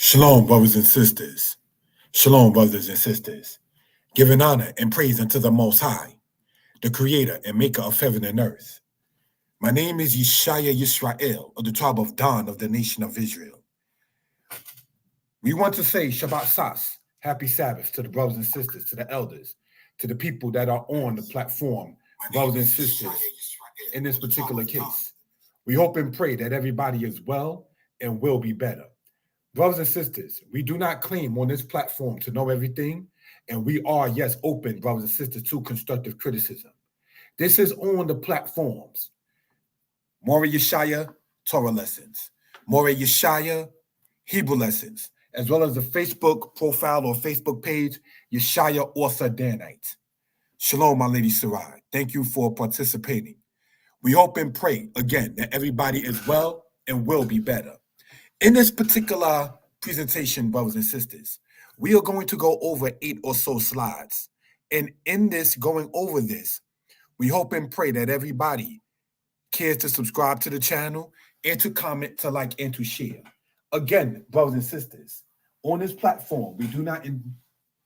Shalom, brothers and sisters. Shalom, brothers and sisters. Giving honor and praise unto the Most High, the Creator and Maker of heaven and earth. My name is Yeshaya Yisrael, of the tribe of Dan of the nation of Israel. We want to say Shabbat Sas, Happy Sabbath to the brothers and sisters, to the elders, to the people that are on the platform, brothers and sisters, in this particular case. We hope and pray that everybody is well and will be better. Brothers and sisters, we do not claim on this platform to know everything, and we are, yes, open, brothers and sisters, to constructive criticism. This is on the platforms. Moreh Yeshaya, Torah lessons. Moreh Yeshaya, Hebrew lessons, as well as the Facebook profile or Facebook page, Yeshaya Author Danite. Shalom, my lady Sarai. Thank you for participating. We hope and pray, again, that everybody is well and will be better. In this particular presentation, brothers and sisters, we are going to go over 8 or so slides. And in this, going over this, we hope and pray that everybody cares to subscribe to the channel and to comment, to like, and to share. Again, brothers and sisters, on this platform, we do not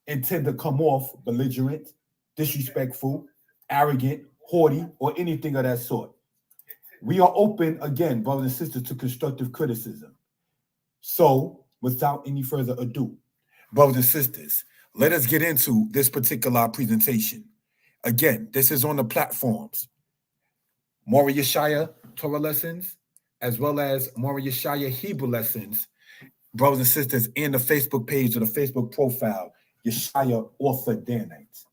intend to come off belligerent, disrespectful, arrogant, haughty, or anything of that sort. We are open, again, brothers and sisters, to constructive criticism. So, without any further ado, brothers and sisters, let us get into this particular presentation. Again, this is on the platforms, Moreh Yeshaya Torah lessons, as well as Moreh Yeshaya Hebrew lessons, brothers and sisters, in the Facebook page or the Facebook profile, Yeshaya Author Danite.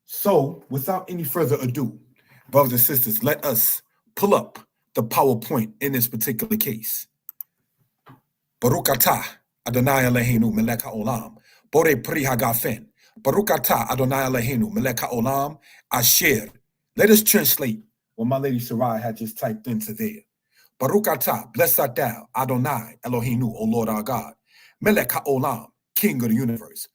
So, without any further ado, brothers and sisters, let us pull up the PowerPoint in this particular case. Baruch atah Adonai Eloheinu melech haolam, borei pri hagafen. Baruch atah Adonai Eloheinu melech haolam, asher. Let us translate what my lady Sarai had just typed into there. Baruch atah, blessed art thou, Adonai Eloheinu, O Lord our God, melech haolam, King of the universe.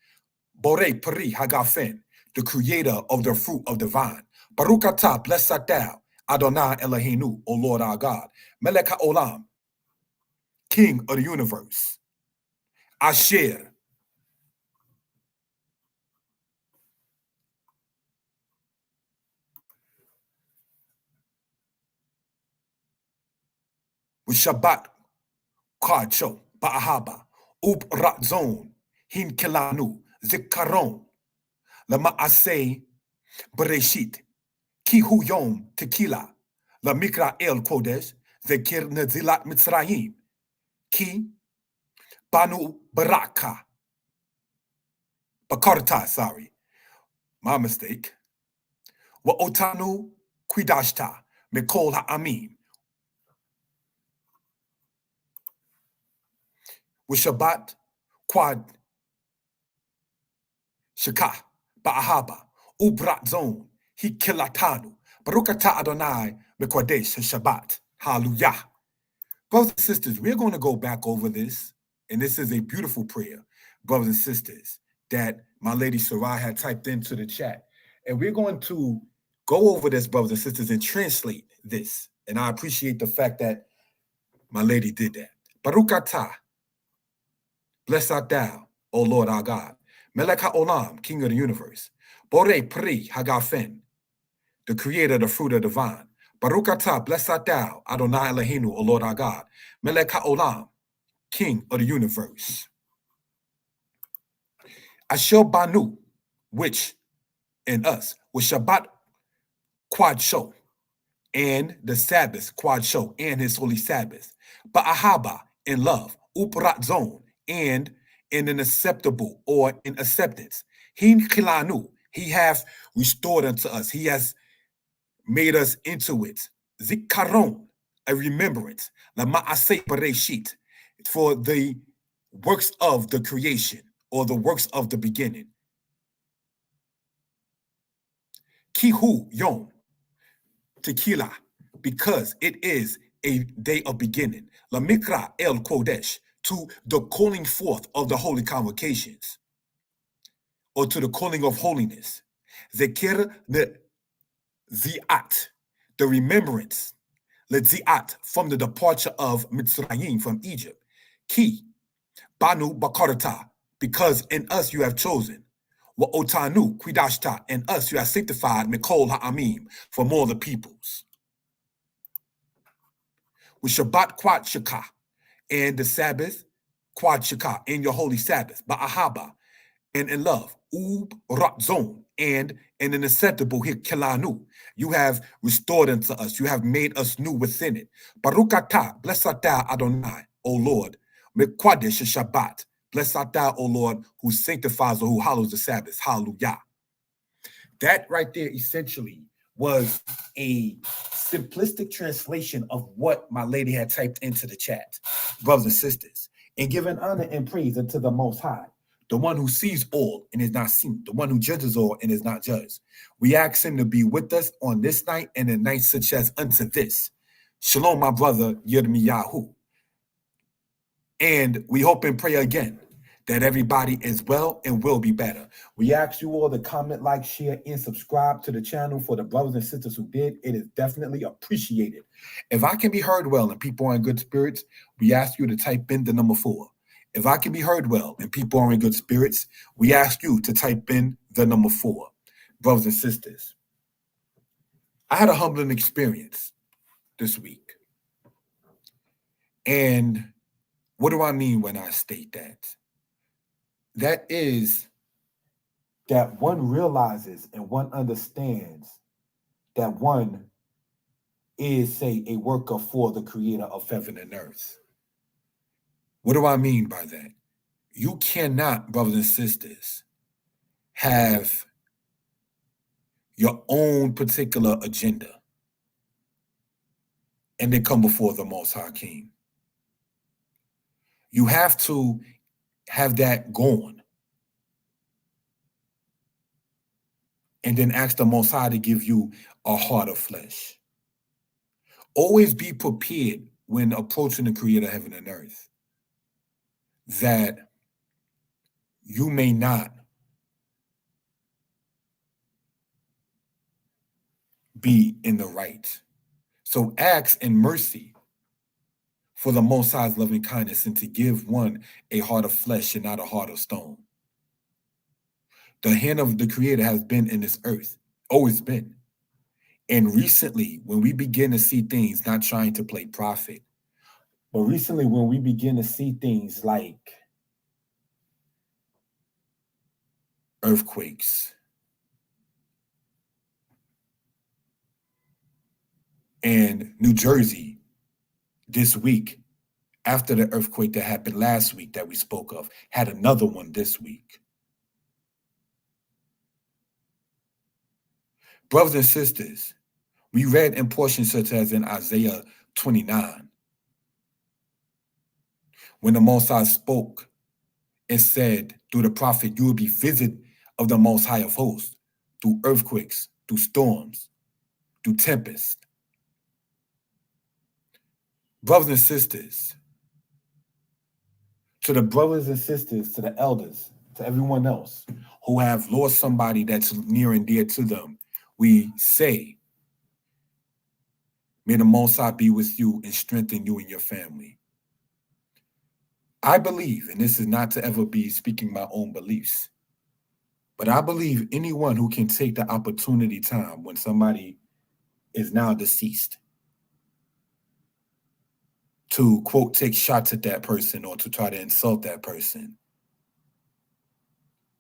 Borei pri hagafen, the creator of the fruit of the vine. Baruch atah, blessed art thou, Adonai Eloheinu, O Lord our God, melech haolam, King of the universe. Asher. With Shabbat, Kacho, Ba'ahaba, Up Ratzon, Hin Kilanu, Zikaron, Lama Ase, Bereshit, Kihu Yom, Tequila, La Mikra El Kodesh, Zekir Nezilat Mitzrayim, Ki, Banu Baraka, Bakarta, sorry, my mistake. Wa Otanu Quidashta, Mikol Ha'amim. With Shabbat, Quad, Shaka, Ba'ahaba, Ubrat Zone, Hikilatanu, Barukata Adonai, Mekwadesh, Shabbat. Hallelujah. Brothers and sisters, we're going to go back over this, and this is a beautiful prayer, brothers and sisters, that my lady Sarai had typed into the chat. And we're going to go over this, brothers and sisters, and translate this. And I appreciate the fact that my lady did that. Baruch atah, blessed art thou, O Lord our God, melech haolam, King of the universe. Borei pri hagafen, the creator of the fruit of the vine. Baruch atah, blessed art thou, Adonai Eloheinu, O Lord our God, melech haolam, King of the universe. Asher banu, which in us, with Shabbat quad show, and the Sabbath quad show, and his holy Sabbath. Ba'ahaba, in love, uprat zone, and in an acceptable or in acceptance. Hin kilanu, he hath restored unto us. He has made us into it. Zikaron, a remembrance. La ma'aseh bereshit, for the works of the creation or the works of the beginning. Kihu yom, tequila, because it is a day of beginning. La mikra el kodesh, to the calling forth of the holy convocations, or to the calling of holiness. Zekir the ziat, the remembrance, le ziat, from the departure of Mitzrayim, from Egypt. Ki, Banu Bakarata, because in us you have chosen. Wa Otanu, Quidashta, in us you have sanctified Mikol Ha'amim, from all the peoples. With Shabbat Quad Shaka, and the Sabbath, Quad Shaka, in your holy Sabbath, Ba'ahaba, and in love, Ub Ratzon, and in an acceptable Kilanu. You have restored unto us, you have made us new within it. Baruch atah, blessed art thou, Adonai, O Lord, Mekwadesh Shabbat, blessed art thou, O Lord, who sanctifies or who hallows the Sabbath. Hallelujah. That right there essentially was a simplistic translation of what my lady had typed into the chat, brothers and sisters, and giving honor and praise unto the Most High, the one who sees all and is not seen, the one who judges all and is not judged. We ask him to be with us on this night and in nights such as unto this. Shalom, my brother Yirmiyahu. And we hope and pray again that everybody is well and will be better. We ask you all to comment, like, share, and subscribe to the channel. For the brothers and sisters who did, it is definitely appreciated. If I can be heard well and people are in good spirits, we ask you to type in the number 4. If I can be heard well and people are in good spirits, we ask you to type in the number 4. Brothers and sisters, I had a humbling experience this week. And what do I mean when I state that? That is that one realizes and one understands that one is, say, a worker for the creator of heaven and earth. What do I mean by that? You cannot, brothers and sisters, have your own particular agenda and then come before the Most High King. You have to have that going and then ask the Most High to give you a heart of flesh. Always be prepared when approaching the creator of heaven and earth that you may not be in the right. So ask in mercy for the Most High's loving kindness and to give one a heart of flesh and not a heart of stone. The hand of the creator has been in this earth, always been. And recently, when we begin to see things, not trying to play prophet, but recently when we begin to see things like earthquakes and New Jersey this week, after the earthquake that happened last week that we spoke of, had another one this week. Brothers and sisters, we read in portions such as in Isaiah 29, when the Most High spoke and said through the prophet, you will be visited of the Most High of hosts, through earthquakes, through storms, through tempests. Brothers and sisters, to the brothers and sisters, to the elders, to everyone else who have lost somebody that's near and dear to them, we say, may the Most High be with you and strengthen you and your family. I believe, and this is not to ever be speaking my own beliefs, but I believe anyone who can take the opportunity time when somebody is now deceased to, quote, take shots at that person or to try to insult that person,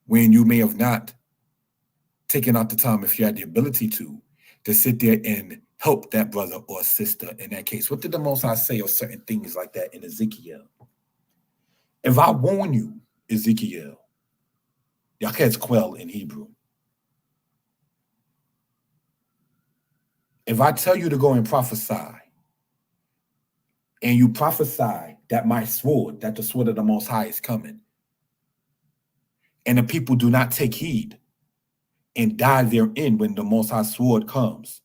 when you may have not taken out the time, if you had the ability to sit there and help that brother or sister in that case. What did the Most High say of certain things like that in Ezekiel? If I warn you, Ezekiel, Yachezkel in Hebrew, if I tell you to go and prophesy, and you prophesy that my sword, that the sword of the Most High is coming, and the people do not take heed and die therein when the Most High sword comes,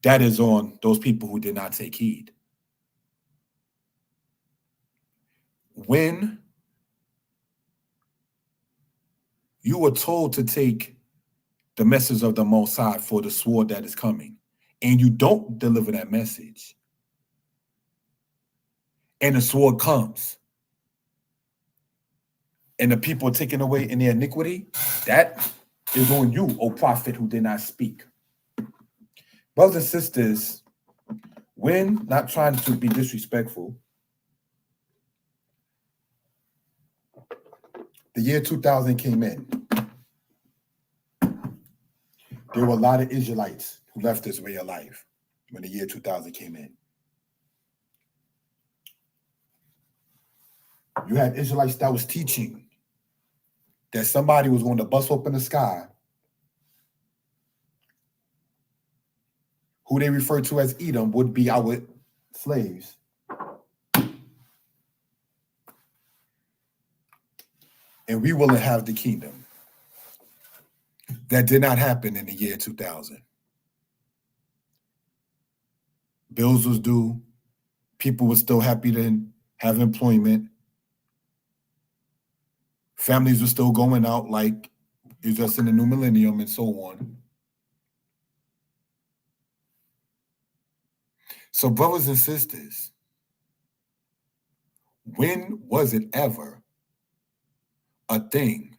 that is on those people who did not take heed. When you were told to take the message of the Most High for the sword that is coming, and you don't deliver that message, and the sword comes, and the people are taken away in their iniquity, that is on you, O prophet who did not speak. Brothers and sisters, when not trying to be disrespectful, the year 2000 came in. There were a lot of Israelites who left this way of life when the year 2000 came in. You had Israelites that was teaching that somebody was going to bust open the sky, who they refer to as Edom would be our slaves. And we will have the kingdom. That did not happen in the year 2000. Bills was due. People were still happy to have employment. Families were still going out like it's just in the new millennium and so on. So brothers and sisters, when was it ever a thing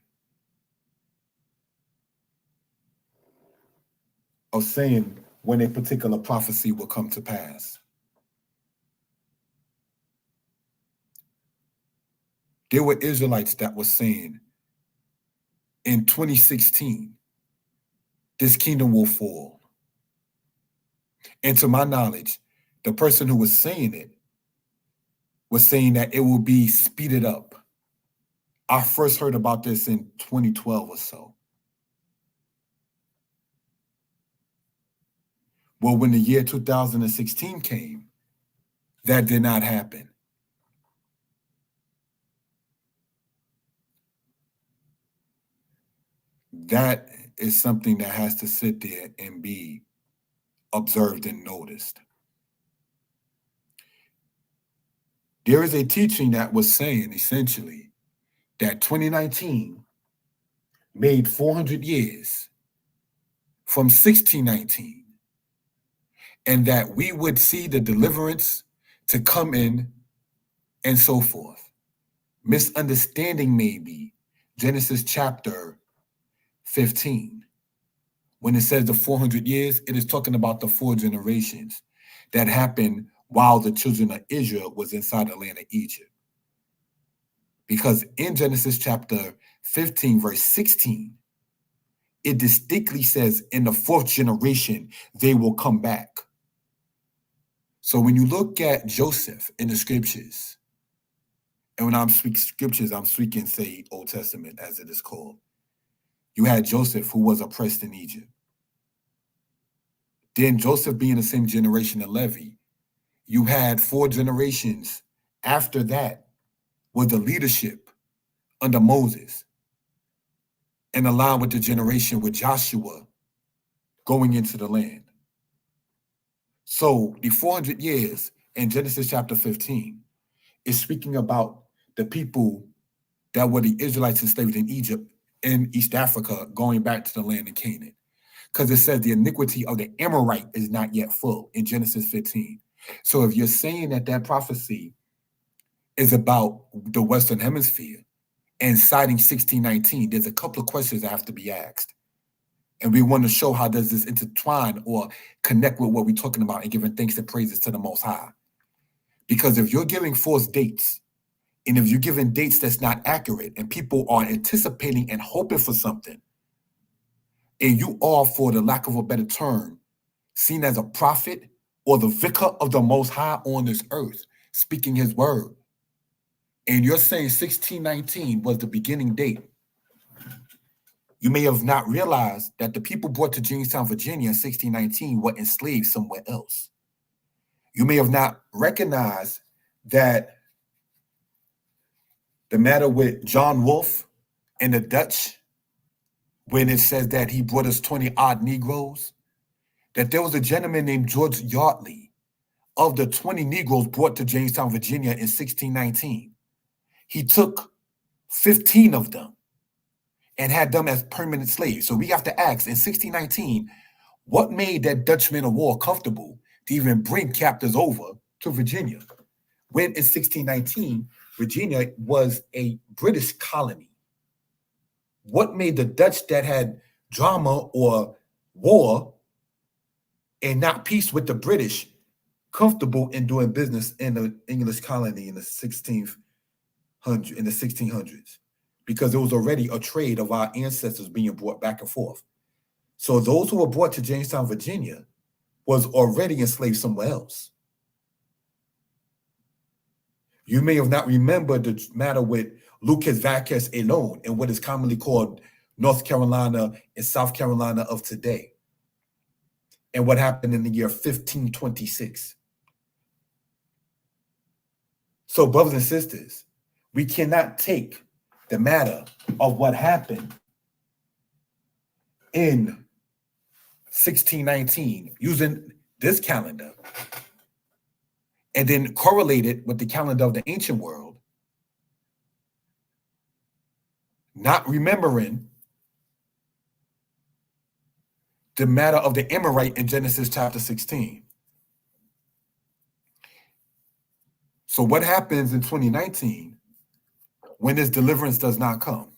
of saying when a particular prophecy will come to pass? There were Israelites that were saying in 2016, this kingdom will fall. And to my knowledge, the person who was saying it was saying that it will be speeded up. I first heard about this in 2012 or so. Well, when the year 2016 came, that did not happen. That is something that has to sit there and be observed and noticed. There is a teaching that was saying essentially that 2019 made 400 years from 1619, and that we would see the deliverance to come in and so forth. Misunderstanding maybe Genesis chapter 15. When it says the 400 years, it is talking about the 4 generations that happened while the children of Israel was inside the land of Egypt. Because in Genesis chapter 15, verse 16, it distinctly says in the 4th generation, they will come back. So when you look at Joseph in the scriptures, and when I'm speaking scriptures, I'm speaking, say, Old Testament as it is called. You had Joseph who was oppressed in Egypt. Then Joseph being the same generation of Levi, you had 4 generations after that with the leadership under Moses, and along with the generation with Joshua going into the land. So the 400 years in Genesis chapter 15 is speaking about the people that were the Israelites enslaved in Egypt in East Africa going back to the land of Canaan. Because it says the iniquity of the Amorite is not yet full in Genesis 15. So if you're saying that that prophecy is about the Western Hemisphere and citing 1619, there's a couple of questions that have to be asked. And we want to show how does this intertwine or connect with what we're talking about and giving thanks and praises to the Most High. Because if you're giving false dates, and if you're giving dates that's not accurate, and people are anticipating and hoping for something, and you are, for the lack of a better term, seen as a prophet or the vicar of the Most High on this earth, speaking his word, and you're saying 1619 was the beginning date, you may have not realized that the people brought to Jamestown, Virginia in 1619 were enslaved somewhere else. You may have not recognized that the matter with John Wolfe and the Dutch, when it says that he brought us 20 odd Negroes, that there was a gentleman named George Yardley of the 20 Negroes brought to Jamestown, Virginia in 1619. He took 15 of them and had them as permanent slaves. So we have to ask, in 1619, what made that Dutch man of war comfortable to even bring captives over to Virginia? when in 1619, Virginia was a British colony. What made the Dutch that had drama or war and not peace with the British comfortable in doing business in the English colony in the 1600s? Because there was already a trade of our ancestors being brought back and forth. So those who were brought to Jamestown, Virginia, was already enslaved somewhere else. You may have not remembered the matter with Lucas Vacquez alone and what is commonly called North Carolina and South Carolina of today, and what happened in the year 1526. So, brothers and sisters, we cannot take the matter of what happened in 1619 using this calendar and then correlate it with the calendar of the ancient world, not remembering the matter of the Amorite in Genesis chapter 16. So what happens in 2019 when this deliverance does not come?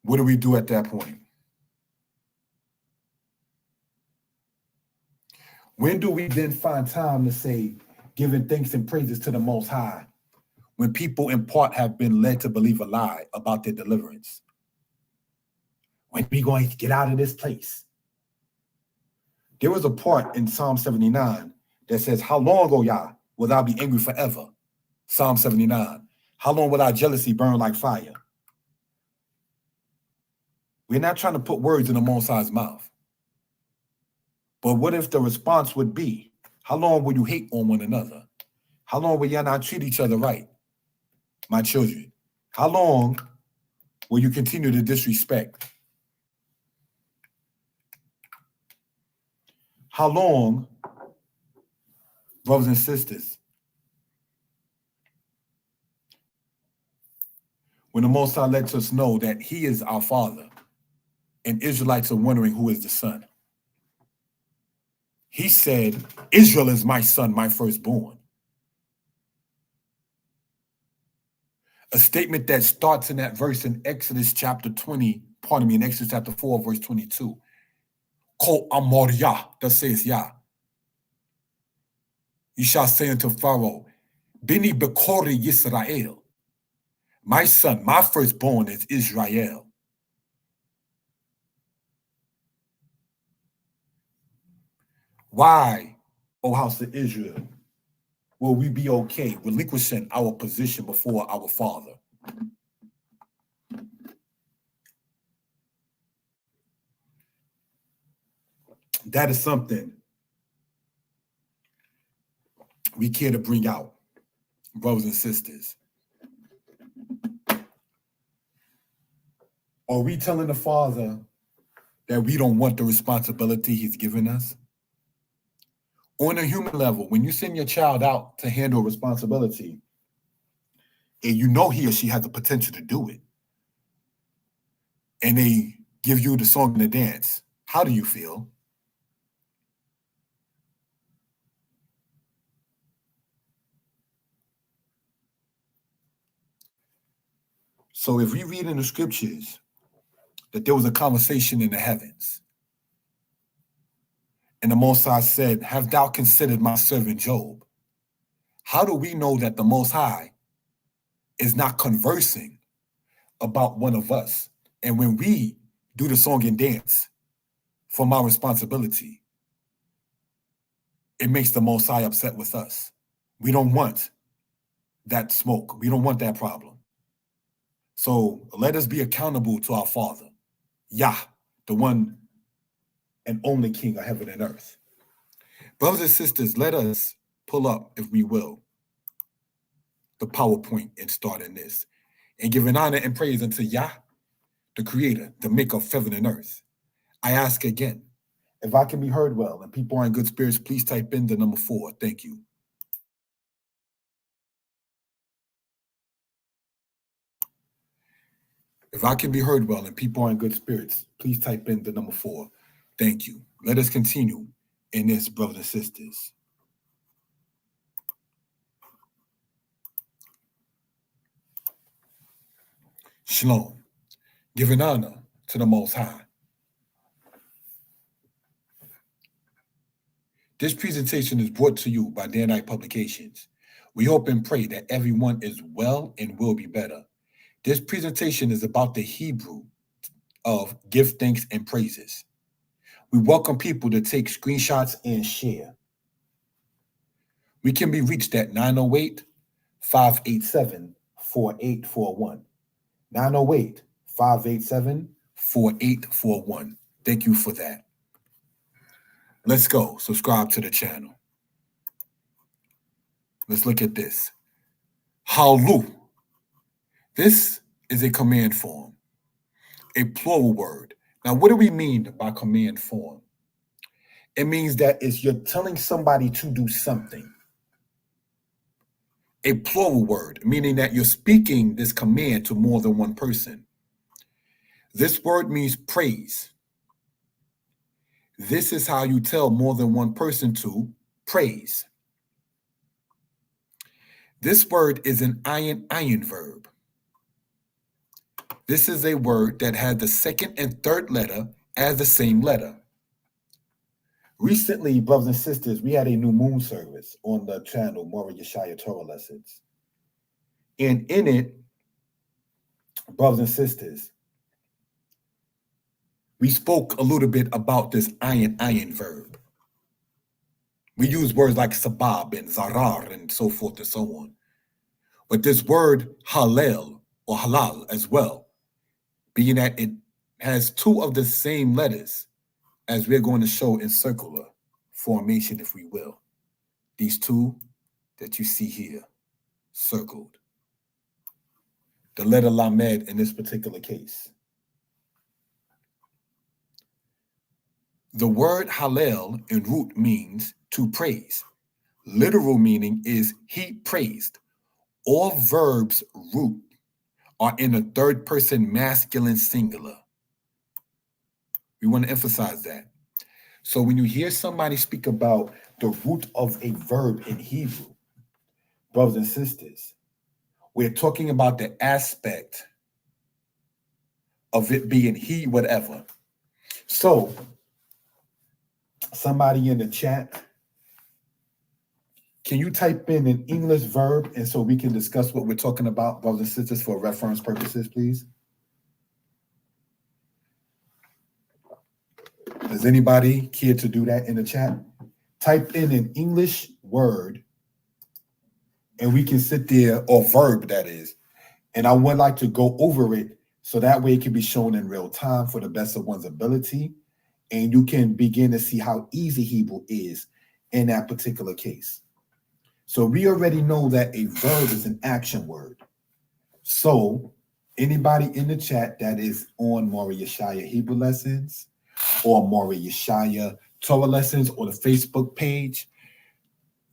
What do we do at that point? When do we then find time to say, giving thanks and praises to the Most High, when people in part have been led to believe a lie about their deliverance? When are we going to get out of this place? There was a part in Psalm 79 that says, how long, O Yah, will thou be angry forever? Psalm 79. How long will thy jealousy burn like fire? We're not trying to put words in the Most High's mouth. But what if the response would be, how long will you hate on one another? How long will y'all not treat each other right? My children, how long will you continue to disrespect? How long, brothers and sisters, when the Most High lets us know that he is our Father and Israelites are wondering who is the Son? He said, Israel is my son, my firstborn. A statement that starts in that verse in Exodus chapter 20, in Exodus chapter 4, verse 22. Ko amor Yah, thus says Yah. You shall say unto Pharaoh, Bini Bekori Yisrael. My son, my firstborn is Israel. Why, O house of Israel, will we be okay relinquishing our position before our Father? That is something we care to bring out, brothers and sisters. Are we telling the Father that we don't want the responsibility he's given us? On a human level, when you send your child out to handle responsibility, and you know he or she has the potential to do it, and they give you the song and the dance, how do you feel? So if we read in the scriptures that there was a conversation in the heavens, and the Most High said, have thou considered my servant Job? How do we know that the Most High is not conversing about one of us? And when we do the song and dance from our responsibility, it makes the Most High upset with us. We don't want that smoke. We don't want that problem. So let us be accountable to our Father, Yah, the one and only King of heaven and earth. Brothers and sisters, let us pull up, if we will, the PowerPoint and start in this. And giving honor and praise unto Yah, the creator, the maker of heaven and earth. I ask again, if I can be heard well and people are in good spirits, please type in the number 4. Thank you. If I can be heard well and people are in good spirits, please type in the number 4. Thank you. Let us continue in this, brothers and sisters. Shalom, giving honor to the Most High. This presentation is brought to you by Danitepublications. We hope and pray that everyone is well and will be better. This presentation is about the Hebrew of give thanks and praises. We welcome people to take screenshots and share. We can be reached at 908-587-4841. 908-587-4841. Thank you for that. Let's go. Subscribe to the channel. Let's look at this. Hoh'du. This is a command form, a plural word. Now, what do we mean by command form? It means that it's you're telling somebody to do something. A plural word, meaning that you're speaking this command to more than one person. This word means praise. This is how you tell more than one person to praise. This word is an ayin verb. This is a word that has the second and third letter as the same letter. Recently, brothers and sisters, we had a new moon service on the channel, Mora Yeshaya Torah Lessons. And in it, brothers and sisters, we spoke a little bit about this ayin verb. We use words like sabab and zarar and so forth and so on. But this word halal or halal as well, being that it has two of the same letters, as we're going to show in circular formation, if we will. These two that you see here, circled. The letter lamed in this particular case. The word halal in root means to praise. Literal meaning is he praised. All verbs root are in a third person masculine singular. We want to emphasize that. So when you hear somebody speak about the root of a verb in Hebrew, brothers and sisters, we're talking about the aspect of it being he, whatever. So somebody in the chat, can you type in an English verb and so we can discuss what we're talking about, brothers and sisters, for reference purposes, please? Does anybody care to do that in the chat? Type in an English word and we can sit there, or verb that is, and I would like to go over it so that way it can be shown in real time for the best of one's ability, and you can begin to see how easy Hebrew is in that particular case. So we already know that a verb is an action word. So anybody in the chat that is on Mora Yeshaya Hebrew Lessons or Mora Yeshaya Torah Lessons or the Facebook page,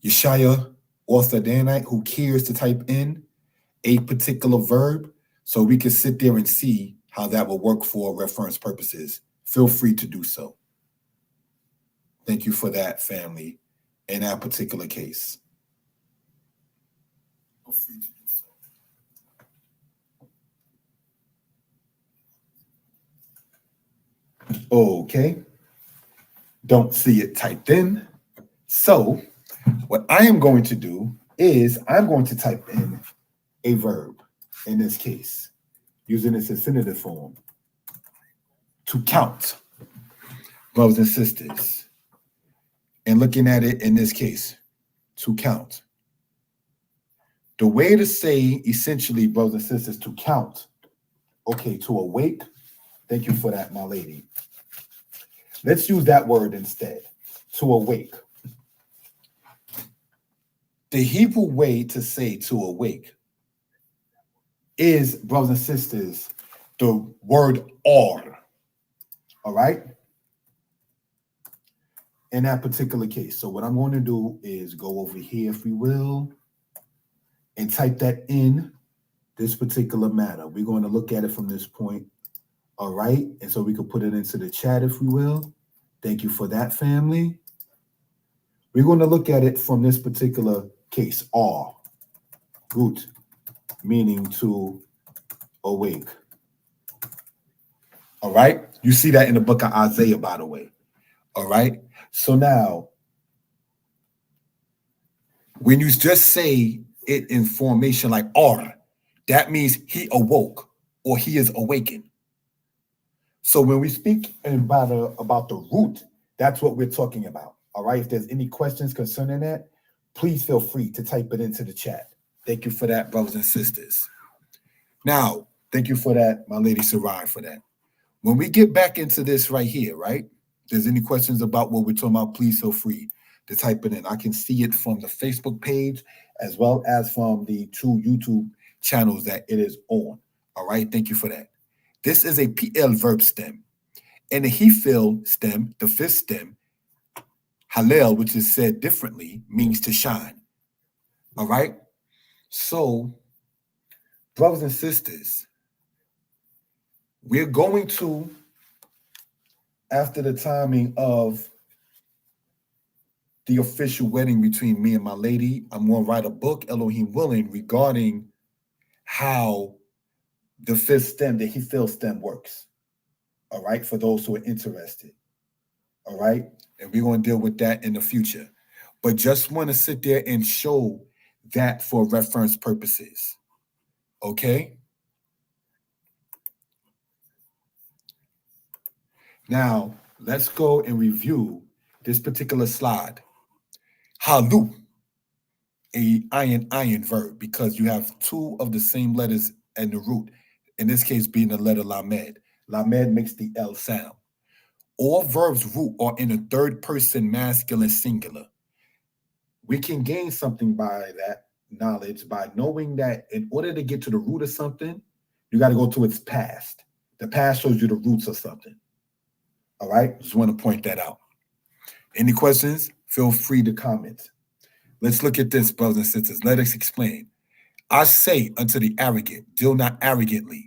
Yeshaya Author Danite, who cares to type in a particular verb so we can sit there and see how that will work for reference purposes, feel free to do so. Thank you for that, family, in that particular case. Feel free to do so. Okay. Don't see it typed in. So what I am going to do is I'm going to type in a verb in this case, using its infinitive form, to count, brothers and sisters. And looking at it in this case, to count. The way to say essentially, brothers and sisters, to count, okay, to awake. Thank you for that, my lady. Let's use that word instead, to awake. The Hebrew way to say to awake is, brothers and sisters, the word or. All right? In that particular case. So what I'm going to do is go over here, if we will, and type that in this particular matter. We're going to look at it from this point. All right? And so we can put it into the chat, if we will. Thank you for that, family. We're going to look at it from this particular case, R, root, meaning to awake. All right? You see that in the book of Isaiah, by the way. All right? So now, when you just say it in formation like R, that means he awoke or he is awakened. So when we speak about the root, that's what we're talking about. All right? If there's any questions concerning that, please feel free to type it into the chat. Thank you for that, brothers and sisters. Now, thank you for that, my lady Sarai, for that. When we get back into this right here, right? If there's any questions about what we're talking about, please feel free to type it in. I can see it from the Facebook page as well as from the two YouTube channels that it is on. All right, thank you for that. This is a PL verb stem. And the Hefil stem, the fifth stem, Hallel, which is said differently, means to shine. All right? So, brothers and sisters, we're going to, after the timing of the official wedding between me and my lady, I'm going to write a book, Elohim willing, regarding how the fifth stem, the Hefil stem, works. All right, for those who are interested. All right, and we're going to deal with that in the future. But just want to sit there and show that for reference purposes. Okay? Now, let's go and review this particular slide. Halu, a iron verb, because you have two of the same letters in the root. In this case, being the letter lamed. Lamed makes the L sound. All verbs root are in a third person masculine singular. We can gain something by that knowledge by knowing that in order to get to the root of something, you got to go to its past. The past shows you the roots of something. All right? Just want to point that out. Any questions? Feel free to comment. Let's look at this, brothers and sisters. Let us explain. I say unto the arrogant, deal not arrogantly.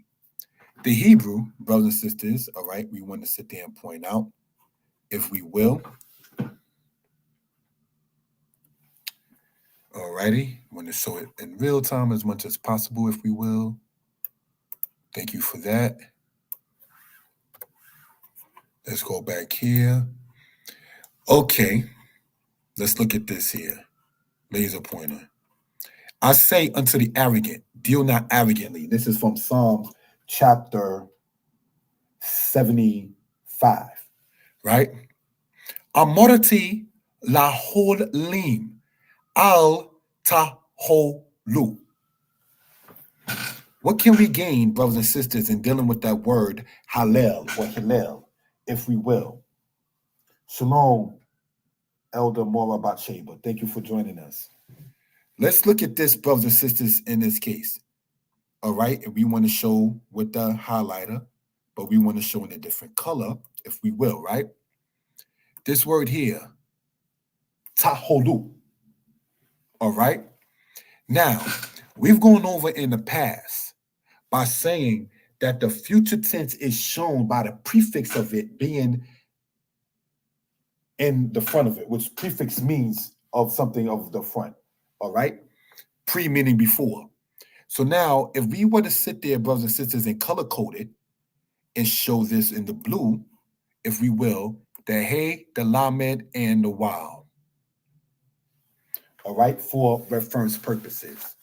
The Hebrew, brothers and sisters, all right, we want to sit there and point out, if we will. All righty, want to show it in real time as much as possible, if we will. Thank you for that. Let's go back here. Okay, let's look at this here. Laser pointer. I say unto the arrogant, deal not arrogantly. This is from Psalm chapter 75, right? Amorati lahol lim al taholu. What can we gain, brothers and sisters, in dealing with that word Hallel or Hillel, if we will? Shalom, Elder Mora Batsheba. Thank you for joining us. Let's look at this, brothers and sisters, in this case. All right, and we want to show with the highlighter, but we want to show in a different color, if we will, right? This word here, taholu. All right. Now, we've gone over in the past by saying that the future tense is shown by the prefix of it being in the front of it, which prefix means of something of the front. All right. Pre meaning before. So now, if we were to sit there, brothers and sisters, and color code it and show this in the blue, if we will, the hey, the lamed, and the wow. All right, for reference purposes.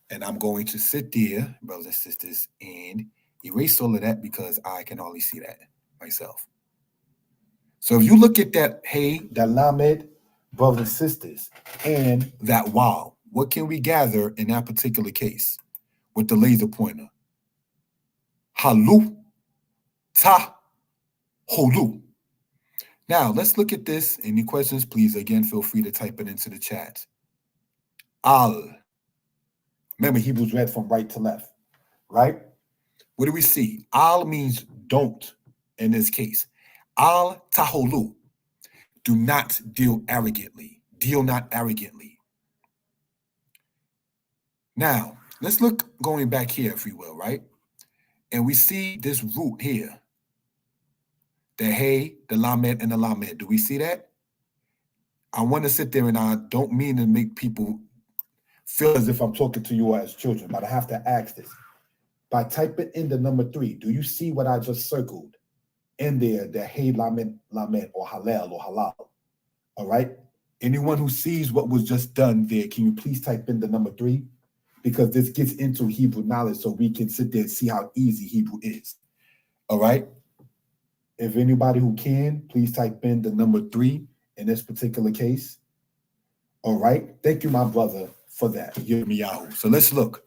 And I'm going to sit there, brothers and sisters, and erase all of that because I can hardly see that myself. So if you look at that hey, that lamed, brothers and sisters, and that wow, what can we gather in that particular case with the laser pointer? Halu, ta, holu. Now, let's look at this. Any questions, please, again, feel free to type it into the chat. Al. Remember, Hebrews read from right to left, right? What do we see? Al means don't in this case. Al taholu. Do not deal arrogantly. Deal not arrogantly. Now, let's look going back here, if we will, right? And we see this root here. The hey, the lamed, and the lamed. Do we see that? I want to sit there, and I don't mean to make people feel as if I'm talking to you as children, but I have to ask this. By typing in the number 3, do you see what I just circled in there, the Hey Lamed, or Hallel or Halal? All right? Anyone who sees what was just done there, can you please type in the number 3? Because this gets into Hebrew knowledge so we can sit there and see how easy Hebrew is. All right? If anybody who can, please type in the number 3 in this particular case. All right? Thank you, my brother, for that. Yirmiyahu. So let's look.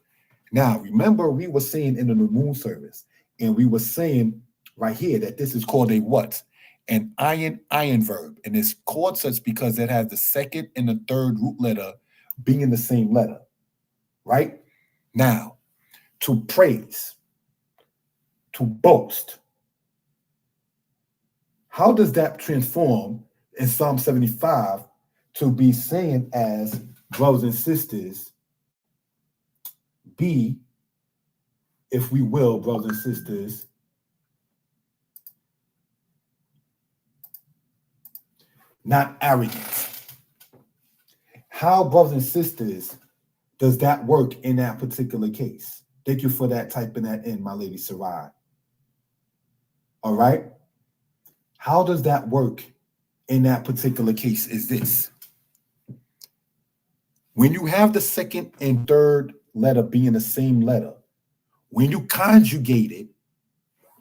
Now, remember, we were saying in the new moon service, and we were saying right here that this is called a what? An iron verb. And it's called such because it has the second and the third root letter being in the same letter. Right? Now, to praise, to boast, how does that transform in Psalm 75 to be saying as brothers and sisters, be, if we will, brothers and sisters, not arrogant? How, brothers and sisters, does that work in that particular case? Thank you for that, typing that in, my lady Sarai. All right? How does that work in that particular case is this. When you have the second and third letter being the same letter, when you conjugate it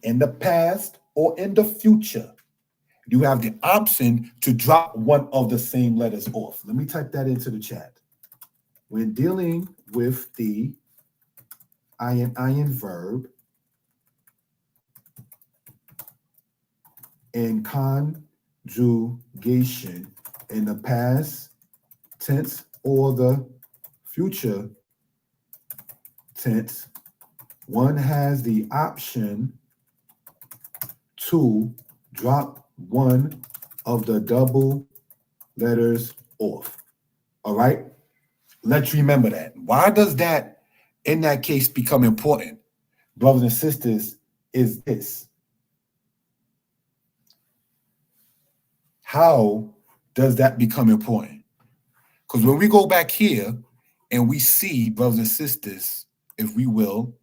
in the past or in the future, you have the option to drop one of the same letters off. Let me type that into the chat. When dealing with the iron verb in conjugation in the past tense or the future tense, one has the option to drop one of the double letters off. All right? Let's remember that. Why does that, in that case, become important, brothers and sisters, is this. How does that become important? Because when we go back here and we see, brothers and sisters, if we will,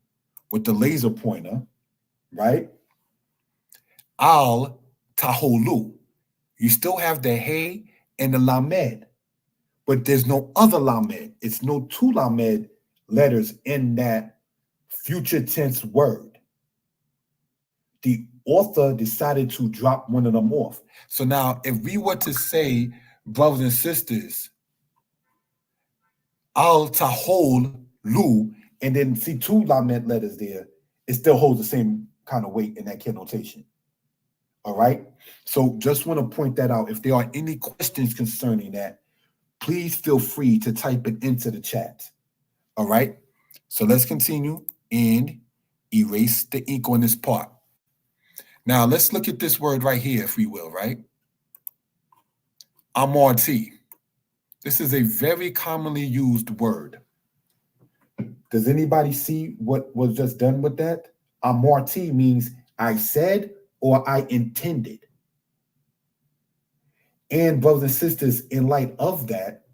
with the laser pointer, right? Al taholu. You still have the hey and the lamed, but there's no other lamed. It's no two lamed letters in that future tense word. The author decided to drop one of them off. So now if we were to say, brothers and sisters, al tahol lu, and then see two lamed letters there, it still holds the same kind of weight in that connotation. All right? So just want to point that out. If there are any questions concerning that, please feel free to type it into the chat. All right? So let's continue and erase the ink on this part. Now, let's look at this word right here, if we will, right? Amorti. This is a very commonly used word. Does anybody see what was just done with that? Amorti means I said or I intended. And brothers and sisters, in light of that,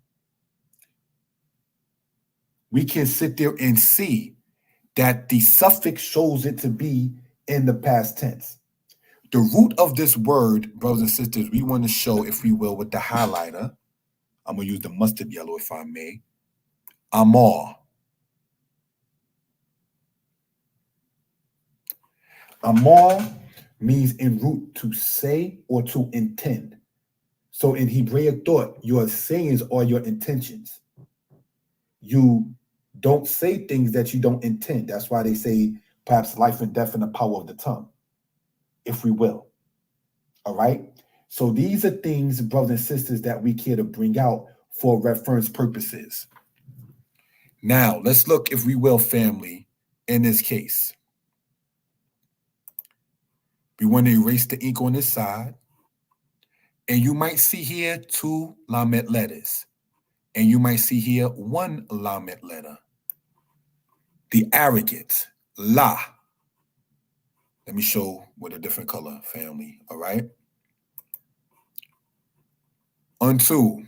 we can sit there and see that the suffix shows it to be in the past tense. The root of this word, brothers and sisters, we want to show, if we will, with the highlighter. I'm going to use the mustard yellow, if I may. Amor. Amor means in root to say or to intend. So in Hebraic thought, your sayings are your intentions. You don't say things that you don't intend. That's why they say perhaps life and death in the power of the tongue, if we will. All right? So these are things, brothers and sisters, that we care to bring out for reference purposes. Now, let's look, if we will, family, in this case. We want to erase the ink on this side. And you might see here two lamed letters. And you might see here one lamed letter. The arrogant, la. Let me show with a different color, family, all right? Unto,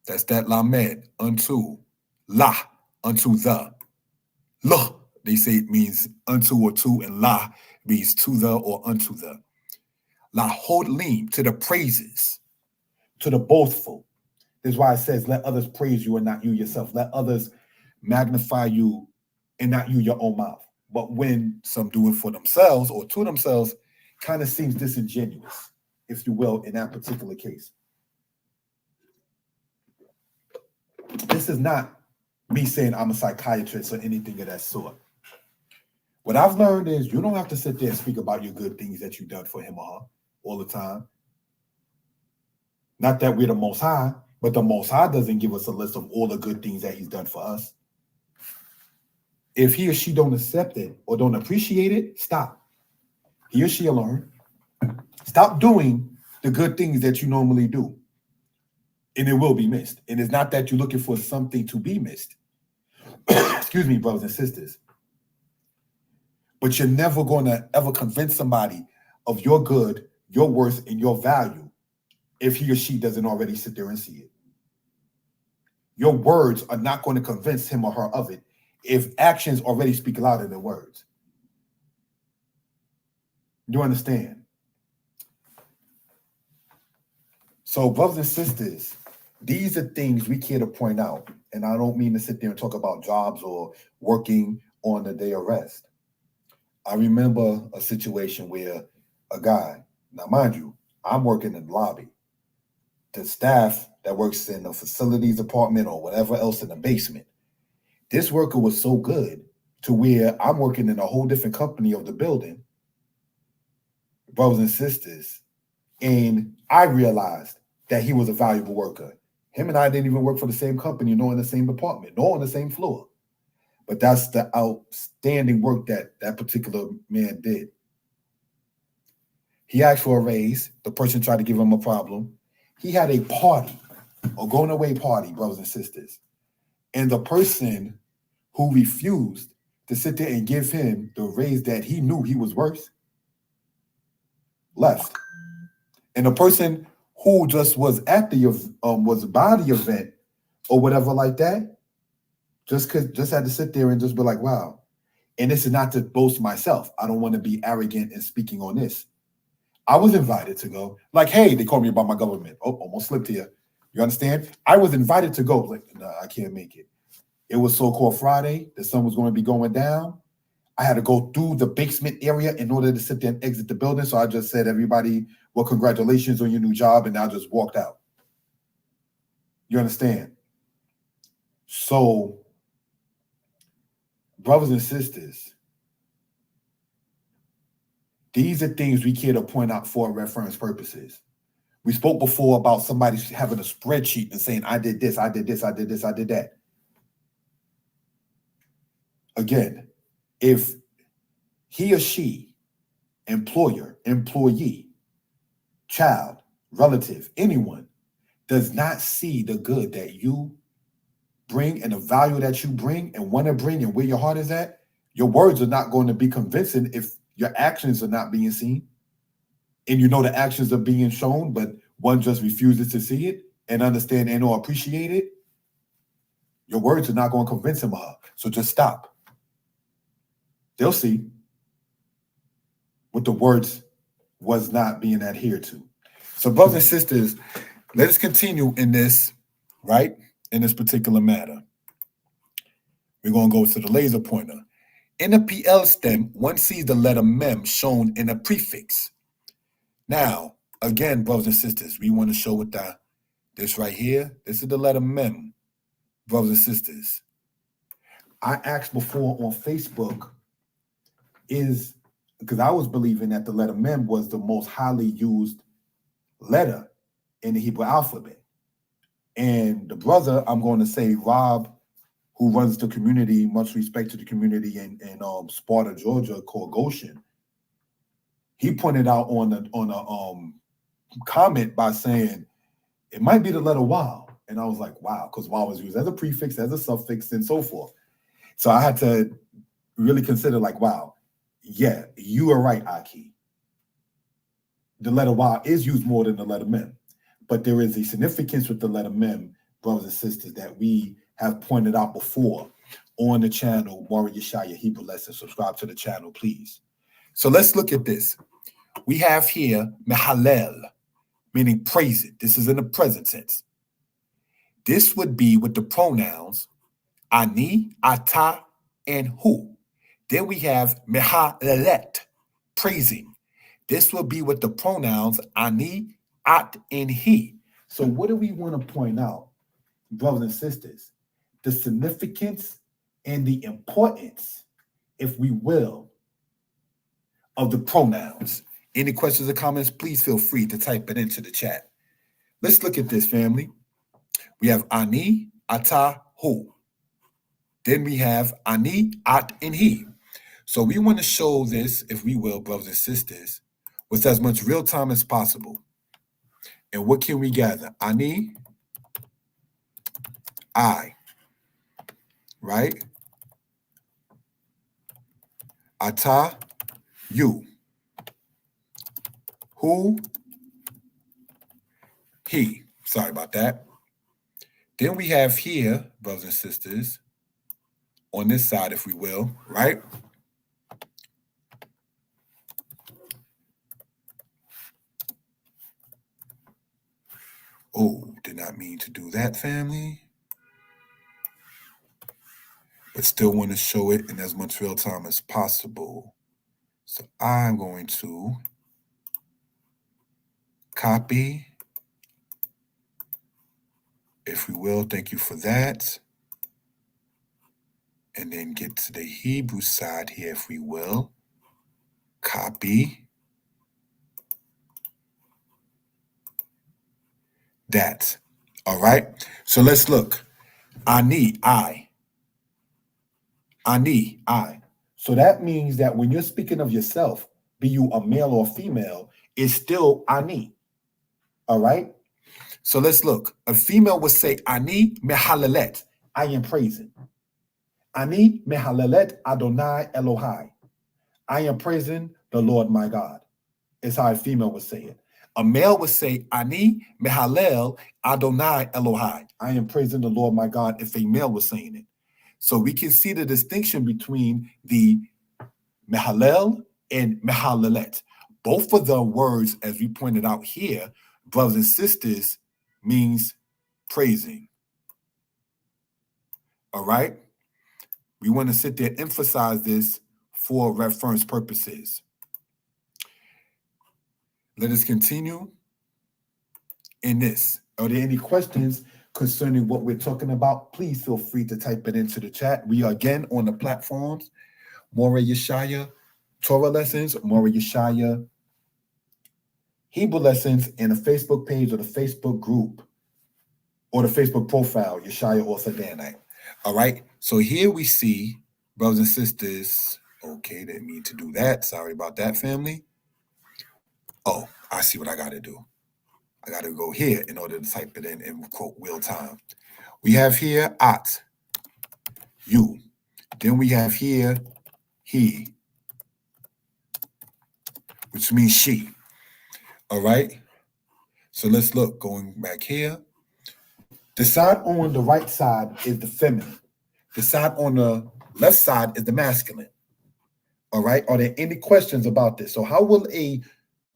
That's that lamed, unto, la, unto the. La, they say it means unto or to, and la means to the or unto the. La hodlim, to the praises, to the boastful. This is why it says, let others praise you and not you yourself. Let others magnify you and not you your own mouth. But when some do it for themselves or to themselves, kind of seems disingenuous, if you will, in that particular case. This is not me saying I'm a psychiatrist or anything of that sort. What I've learned is you don't have to sit there and speak about your good things that you've done for him or her all the time. Not that we're the Most High, but the Most High doesn't give us a list of all the good things that he's done for us. If he or she don't accept it or don't appreciate it, stop. He or she will learn. Stop doing the good things that you normally do. And it will be missed. And it's not that you're looking for something to be missed. Excuse me, brothers and sisters. But you're never going to ever convince somebody of your good, your worth, and your value if he or she doesn't already sit there and see it. Your words are not going to convince him or her of it if actions already speak louder than words. You understand? So, brothers and sisters, these are things we care to point out. And I don't mean to sit there and talk about jobs or working on the day of rest. I remember a situation where a guy, now mind you, I'm working in the lobby. The staff that works in the facilities department or whatever else in the basement, this worker was so good to where I'm working in a whole different company of the building, brothers and sisters, and I realized that he was a valuable worker. Him and I didn't even work for the same company, nor in the same department, nor on the same floor. But that's the outstanding work that that particular man did. He asked for a raise. The person tried to give him a problem. He had a party, a going away party, brothers and sisters. And the person who refused to sit there and give him the raise that he knew he was worth left. And the person who just was at the was by the event or whatever like that, just had to sit there and just be like, wow. And this is not to boast myself. I don't want to be arrogant in speaking on this. I was invited to go. Like, hey, they called me about my government. Oh, almost slipped here. You understand? I was invited to go. Like, no, I can't make it. It was so-called Friday. The sun was going to be going down. I had to go through the basement area in order to sit there and exit the building. So I just said, everybody, well, congratulations on your new job. And I just walked out. You understand? So, brothers and sisters, these are things we care to point out for reference purposes. We spoke before about somebody having a spreadsheet and saying, I did this, I did this, I did this, I did that. Again, if he or she, employer, employee, child, relative, anyone, does not see the good that you bring and the value that you bring and want to bring and where your heart is at, your words are not going to be convincing if your actions are not being seen. And you know the actions are being shown, but one just refuses to see it and understand and or appreciate it. Your words are not going to convince him or her. So just stop. They'll see what the words was not being adhered to. So brothers and sisters, let us continue in this, right? In this particular matter. We're going to go to the laser pointer. In the PL stem, one sees the letter mem shown in a prefix. Now, again, brothers and sisters, we want to show with this right here. This is the letter mem, brothers and sisters. I asked before on Facebook, because I was believing that the letter mem was the most highly used letter in the Hebrew alphabet. And the brother, I'm going to say Rob, who runs the community, much respect to the community in Sparta, Georgia, called Goshen, he pointed out on a comment by saying it might be the letter Wow. And I was like, wow, because Wow was used as a prefix, as a suffix, and so forth. So I had to really consider like, wow, yeah, you are right, Aki. The letter Wow is used more than the letter Mem. But there is a significance with the letter Mem, brothers and sisters, that we have pointed out before on the channel, Maury Yeshaya Hebrew Lesson. Subscribe to the channel, please. So let's look at this. We have here mehalel, meaning praise it. This is in the present tense. This would be with the pronouns ani, ata, and hu. Then we have mehalelet, praising. This will be with the pronouns ani, at, and he. So what do we want to point out, brothers and sisters? The significance and the importance, if we will, of the pronouns. Any questions or comments, please feel free to type it into the chat. Let's look at this, family. We have ani, ata, hu. Then we have ani, at, and he. So we want to show this, if we will, brothers and sisters, with as much real time as possible. And what can we gather? Ani, I, right? Ata, you. Who, he. Sorry about that. Then we have here, brothers and sisters, on this side, if we will, right? Oh, did not mean to do that, family. But still want to show it in as much real time as possible. So I'm going to copy, if we will. Thank you for that. And then get to the Hebrew side here, if we will. Copy that. All right. So let's look. Ani, I. Ani, I. So that means that when you're speaking of yourself, be you a male or female, it's still ani. All right. So let's look. A female would say ani mehalelet. I am praising. Ani mehalelet Adonai Elohai. I am praising the Lord my God. Is how a female would say it. A male would say ani mehalel Adonai Elohai. I am praising the Lord my God, if a male was saying it. So we can see the distinction between the mehalel and mehalelet. Both of the words, as we pointed out here, brothers and sisters, means praising. All right? We want to sit there and emphasize this for reference purposes. Let us continue in this. Are there any questions concerning what we're talking about? Please feel free to type it into the chat. We are again on the platforms, Maury Yeshaya Torah Lessons, Maury Yeshaya Hebrew Lessons, and the Facebook page or the Facebook group or the Facebook profile, Yeshaya Author Danite. All right. So here we see, brothers and sisters. Okay, didn't mean to do that. Sorry about that, family. Oh, I see what I got to do. I got to go here in order to type it in quote real time. We have here at, you. Then we have here he, which means she. All right. So let's look. Going back here. The side on the right side is the feminine. The side on the left side is the masculine. All right. Are there any questions about this? So how will a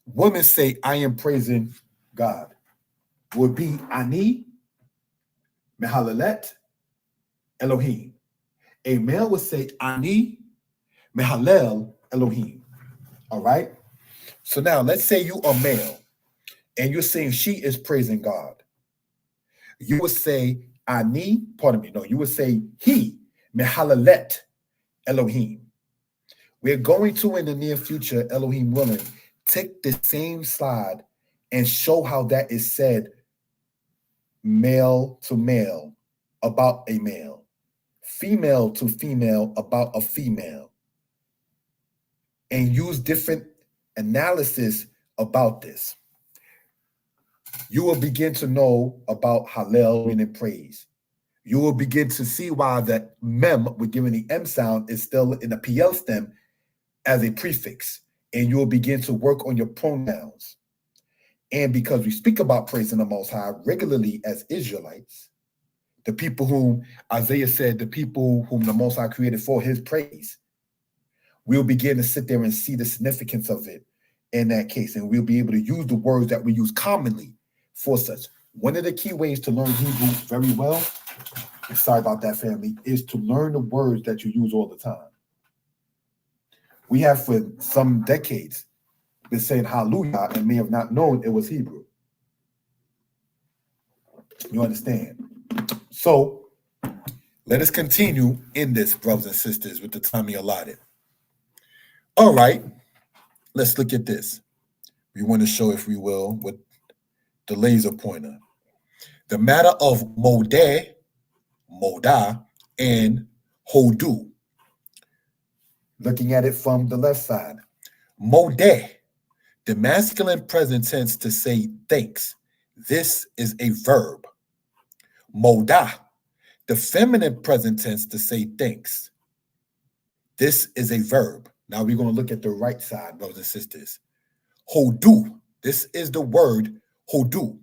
woman say, I am praising God? Would be ani, mehalelet, Elohim. A male would say ani, mehalel, Elohim. All right. So now let's say you are male and you're saying she is praising God. You would say ani, pardon me, no, you would say he, mehalelet, Elohim. We're going to, in the near future, Elohim willing, take the same slide and show how that is said male to male about a male, female to female about a female, and use different analysis about this. You will begin to know about Hallel, meaning praise. You will begin to see why the mem, we're giving the M sound, is still in the PL stem as a prefix. And you will begin to work on your pronouns. And because we speak about praising the Most High regularly as Israelites, The people whom Isaiah said, the people whom the Most High created for his praise. We'll begin to sit there and see the significance of it in that case. And we'll be able to use the words that we use commonly for such. One of the key ways to learn Hebrew very well, sorry about that, family, is to learn the words that you use all the time. We have for some decades been saying hallelujah and may have not known it was Hebrew. You understand? So let us continue in this, brothers and sisters, with the time we allotted. All right, let's look at this. We want to show, if we will, with the laser pointer, the matter of modeh, modah, and Hoh'du. Looking at it from the left side. Modeh, the masculine present tense to say thanks. This is a verb. Modah, the feminine present tense to say thanks. This is a verb. Now we're going to look at the right side, brothers and sisters. Hoh'du, this is the word Hoh'du.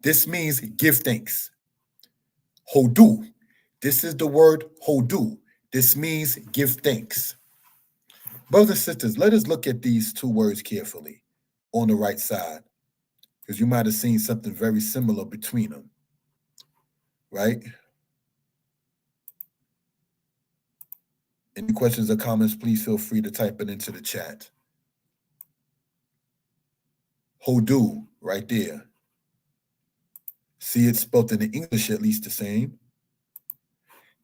This means give thanks. Hoh'du, this is the word Hoh'du. This means give thanks. Brothers and sisters, let us look at these two words carefully on the right side, because you might have seen something very similar between them, right? Any questions or comments, please feel free to type it into the chat. Hoh'du, right there. See, it's spelled in the English at least the same.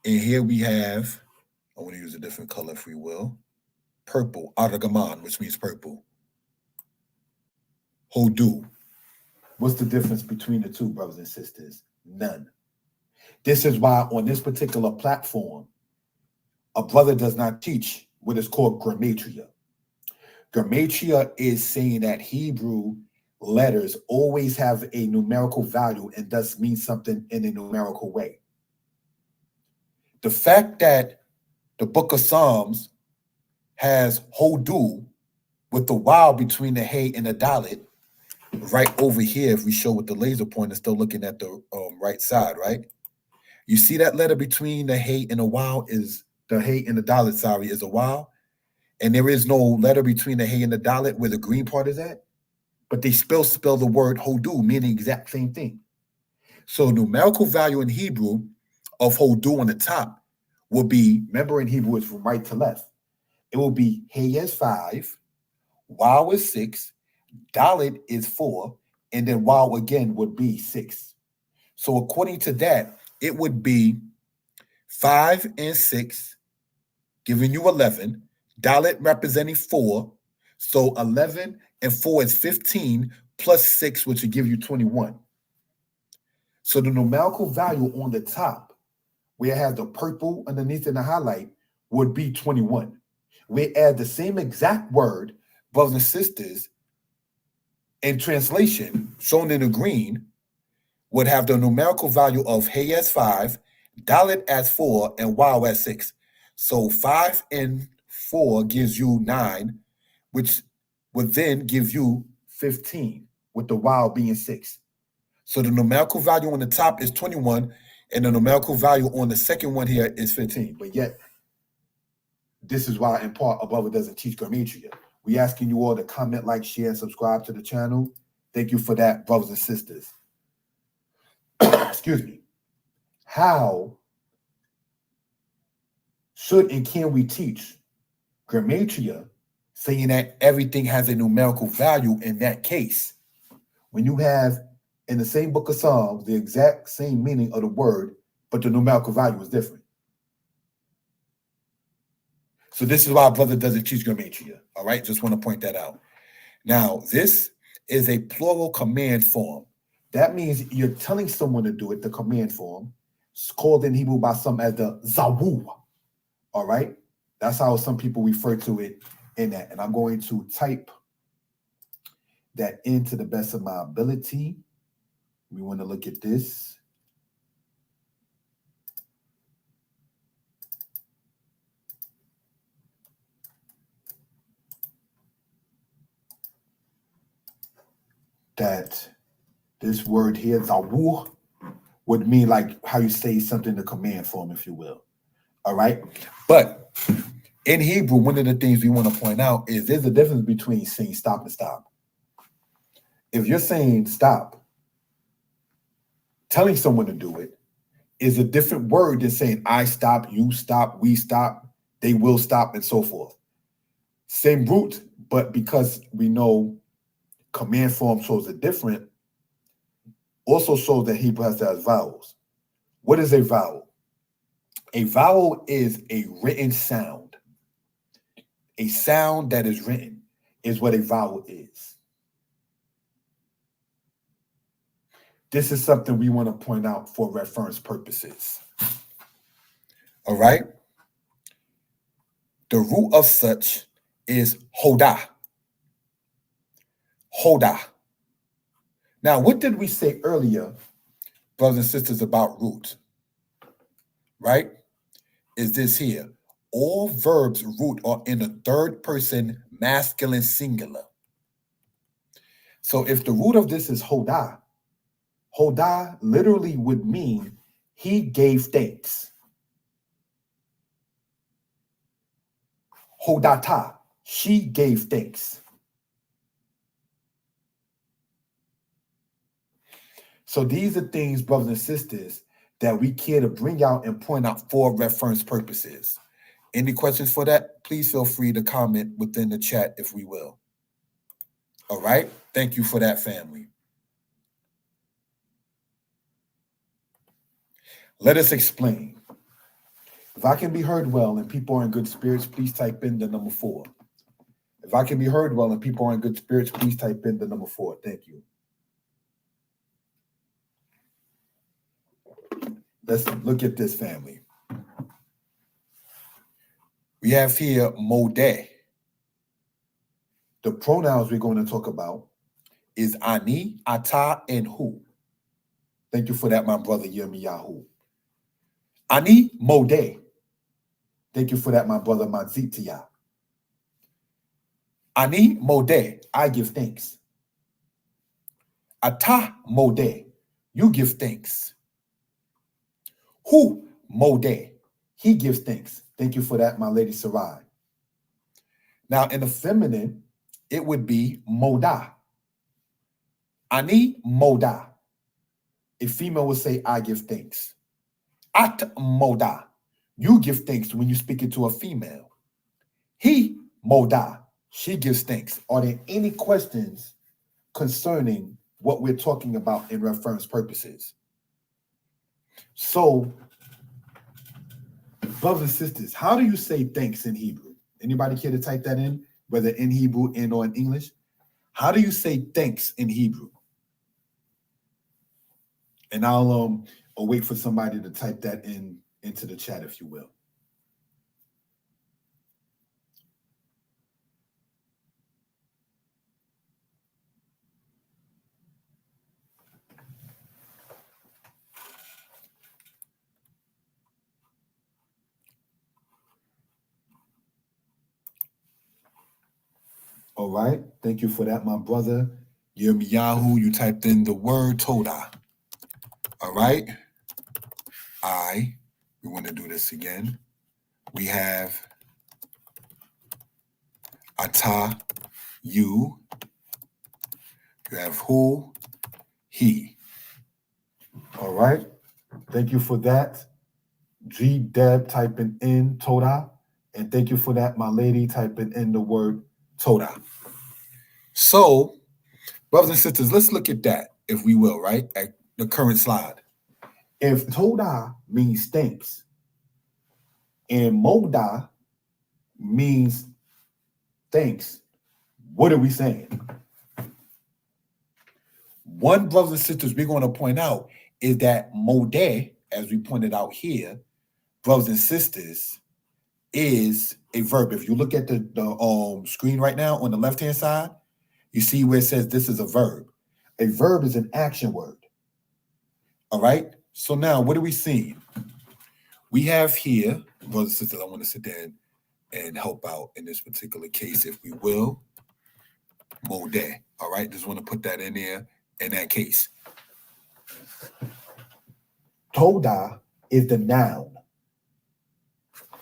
And here we have, I want to use a different color if we will, purple, aragaman, which means purple. Hoh'du. What's the difference between the two, brothers and sisters? None. This is why on this particular platform, a brother does not teach what is called grammatria. Grammatria is saying that Hebrew letters always have a numerical value and thus mean something in a numerical way. The fact that the book of Psalms has Hoh'du with the waw between the hey and the dalet, right over here, if we show with the laser pointer, still looking at the right side, right? You see that letter between the hey and the waw is the hey and the dalet, sorry, is a waw. And there is no letter between the hey and the dalet where the green part is at. But they spell the word Hoh'du, meaning the exact same thing. So numerical value in Hebrew of Hoh'du on the top will be, remember in Hebrew it's from right to left. It will be hey is 5, waw is 6, dalet is 4, and then waw again would be 6. So according to that, it would be 5 and 6, giving you 11, dalet representing 4. So 11 and 4 is 15 plus 6, which would give you 21. So the numerical value on the top, where it has the purple underneath and the highlight, would be 21. We add the same exact word, brothers and sisters, in translation, shown in the green, would have the numerical value of hey as 5, dalet as 4, and waw as 6. So 5 and 4 gives you 9, which would then give you 15, with the waw being 6. So the numerical value on the top is 21, and the numerical value on the second one here is 15. But yet, this is why, in part, a brother doesn't teach grammatria. We asking you all to comment, like, share, and subscribe to the channel. Thank you for that, brothers and sisters. Excuse me. How should and can we teach grammatria, saying that everything has a numerical value in that case, when you have in the same book of Psalms the exact same meaning of the word, but the numerical value is different? So this is why brother doesn't teach grammatria. All right, just want to point that out. Now, this is a plural command form. That means you're telling someone to do it, the command form. It's called in Hebrew by some as the zawu. All right, that's how some people refer to it in that. And I'm going to type that into the best of my ability. We want to look at this. That this word here, zawu, would mean like how you say something in the command form, if you will. All right. But in Hebrew, one of the things we want to point out is there's a difference between saying stop and stop. If you're saying stop, telling someone to do it is a different word than saying I stop, you stop, we stop, they will stop, and so forth. Same root, but because we know command form shows it different, also shows that Hebrew has vowels. What is a vowel? A vowel is a written sound. A sound that is written is what a vowel is. This is something we want to point out for reference purposes. All right? The root of such is Hoh'du. Hoh'du. Now, what did we say earlier, brothers and sisters, about root? Right? Is this here. All verbs root are in the third person masculine singular. So if the root of this is Hoh'du, Hoh'du literally would mean he gave thanks. Hoh'data, she gave thanks. So these are things, brothers and sisters, that we care to bring out and point out for reference purposes. Any questions for that? Please feel free to comment within the chat if we will. All right. Thank you for that, family. Let us explain. If I can be heard well and people are in good spirits, please type in the number 4. If I can be heard well and people are in good spirits, please type in the number 4. Thank you. Let's look at this, family. We have here modeh. The pronouns we're going to talk about is ani, ata, and hu. Thank you for that, my brother Yirmiyahu. Ani modeh. Thank you for that, my brother Mazitia. Ani modeh, I give thanks. Ata modeh, you give thanks. Hu modeh, he gives thanks. Thank you for that, my lady Sarai. Now, in the feminine, it would be moda. Ani moda. A female would say, I give thanks. At moda. You give thanks when you speak it to a female. He moda. She gives thanks. Are there any questions concerning what we're talking about in reference purposes? So, brothers and sisters, how do you say thanks in Hebrew? Anybody care to type that in, whether in Hebrew and or in English? How do you say thanks in Hebrew? And I'll wait for somebody to type that into the chat, if you will. All right. Thank you for that, my brother. Yirmiyahu, you typed in the word Todah. All right. We want to do this again. We have Ata, you. You have who, he. All right. Thank you for that. G Deb typing in Todah. And thank you for that, my lady, typing in the word Todah. So, brothers and sisters, let's look at that, if we will, right? At the current slide. If Todah means thanks, and Moda means thanks, what are we saying? One, brothers and sisters, we're going to point out is that modeh, as we pointed out here, brothers and sisters, is a verb. If you look at the screen right now on the left-hand side, you see where it says this is a verb. A verb is an action word. All right? So now, what are we seeing? We have here, brothers and sisters, I want to sit there and help out in this particular case, if we will. Modeh. All right? Just want to put that in there in that case. Toda is the noun.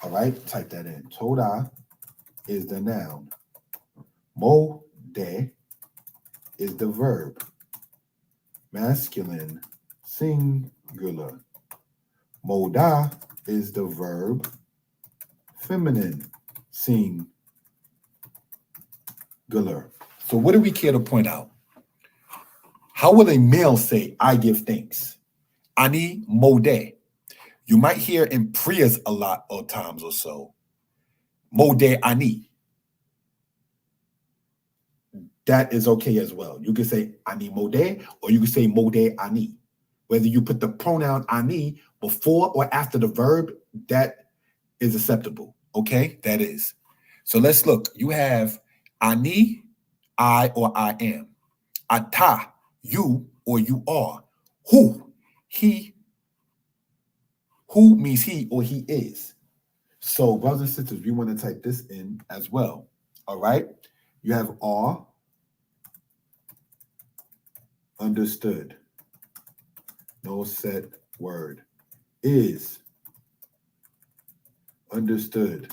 All right, type that in. Toda is the noun. Modeh is the verb. Masculine, singular. Moda is the verb. Feminine, singular. So what do we care to point out? How will a male say, I give thanks? Ani modeh. You might hear in prayers a lot of times or so. Modeh ani. That is okay as well. You can say ani modeh, or you can say modeh ani. Whether you put the pronoun ani before or after the verb, that is acceptable. Okay, that is. So let's look. You have ani, I or I am. Ata, you or you are. Who, he. Who means he or he is. So, brothers and sisters, we want to type this in as well. All right. You have are, understood, no set word. Is, understood,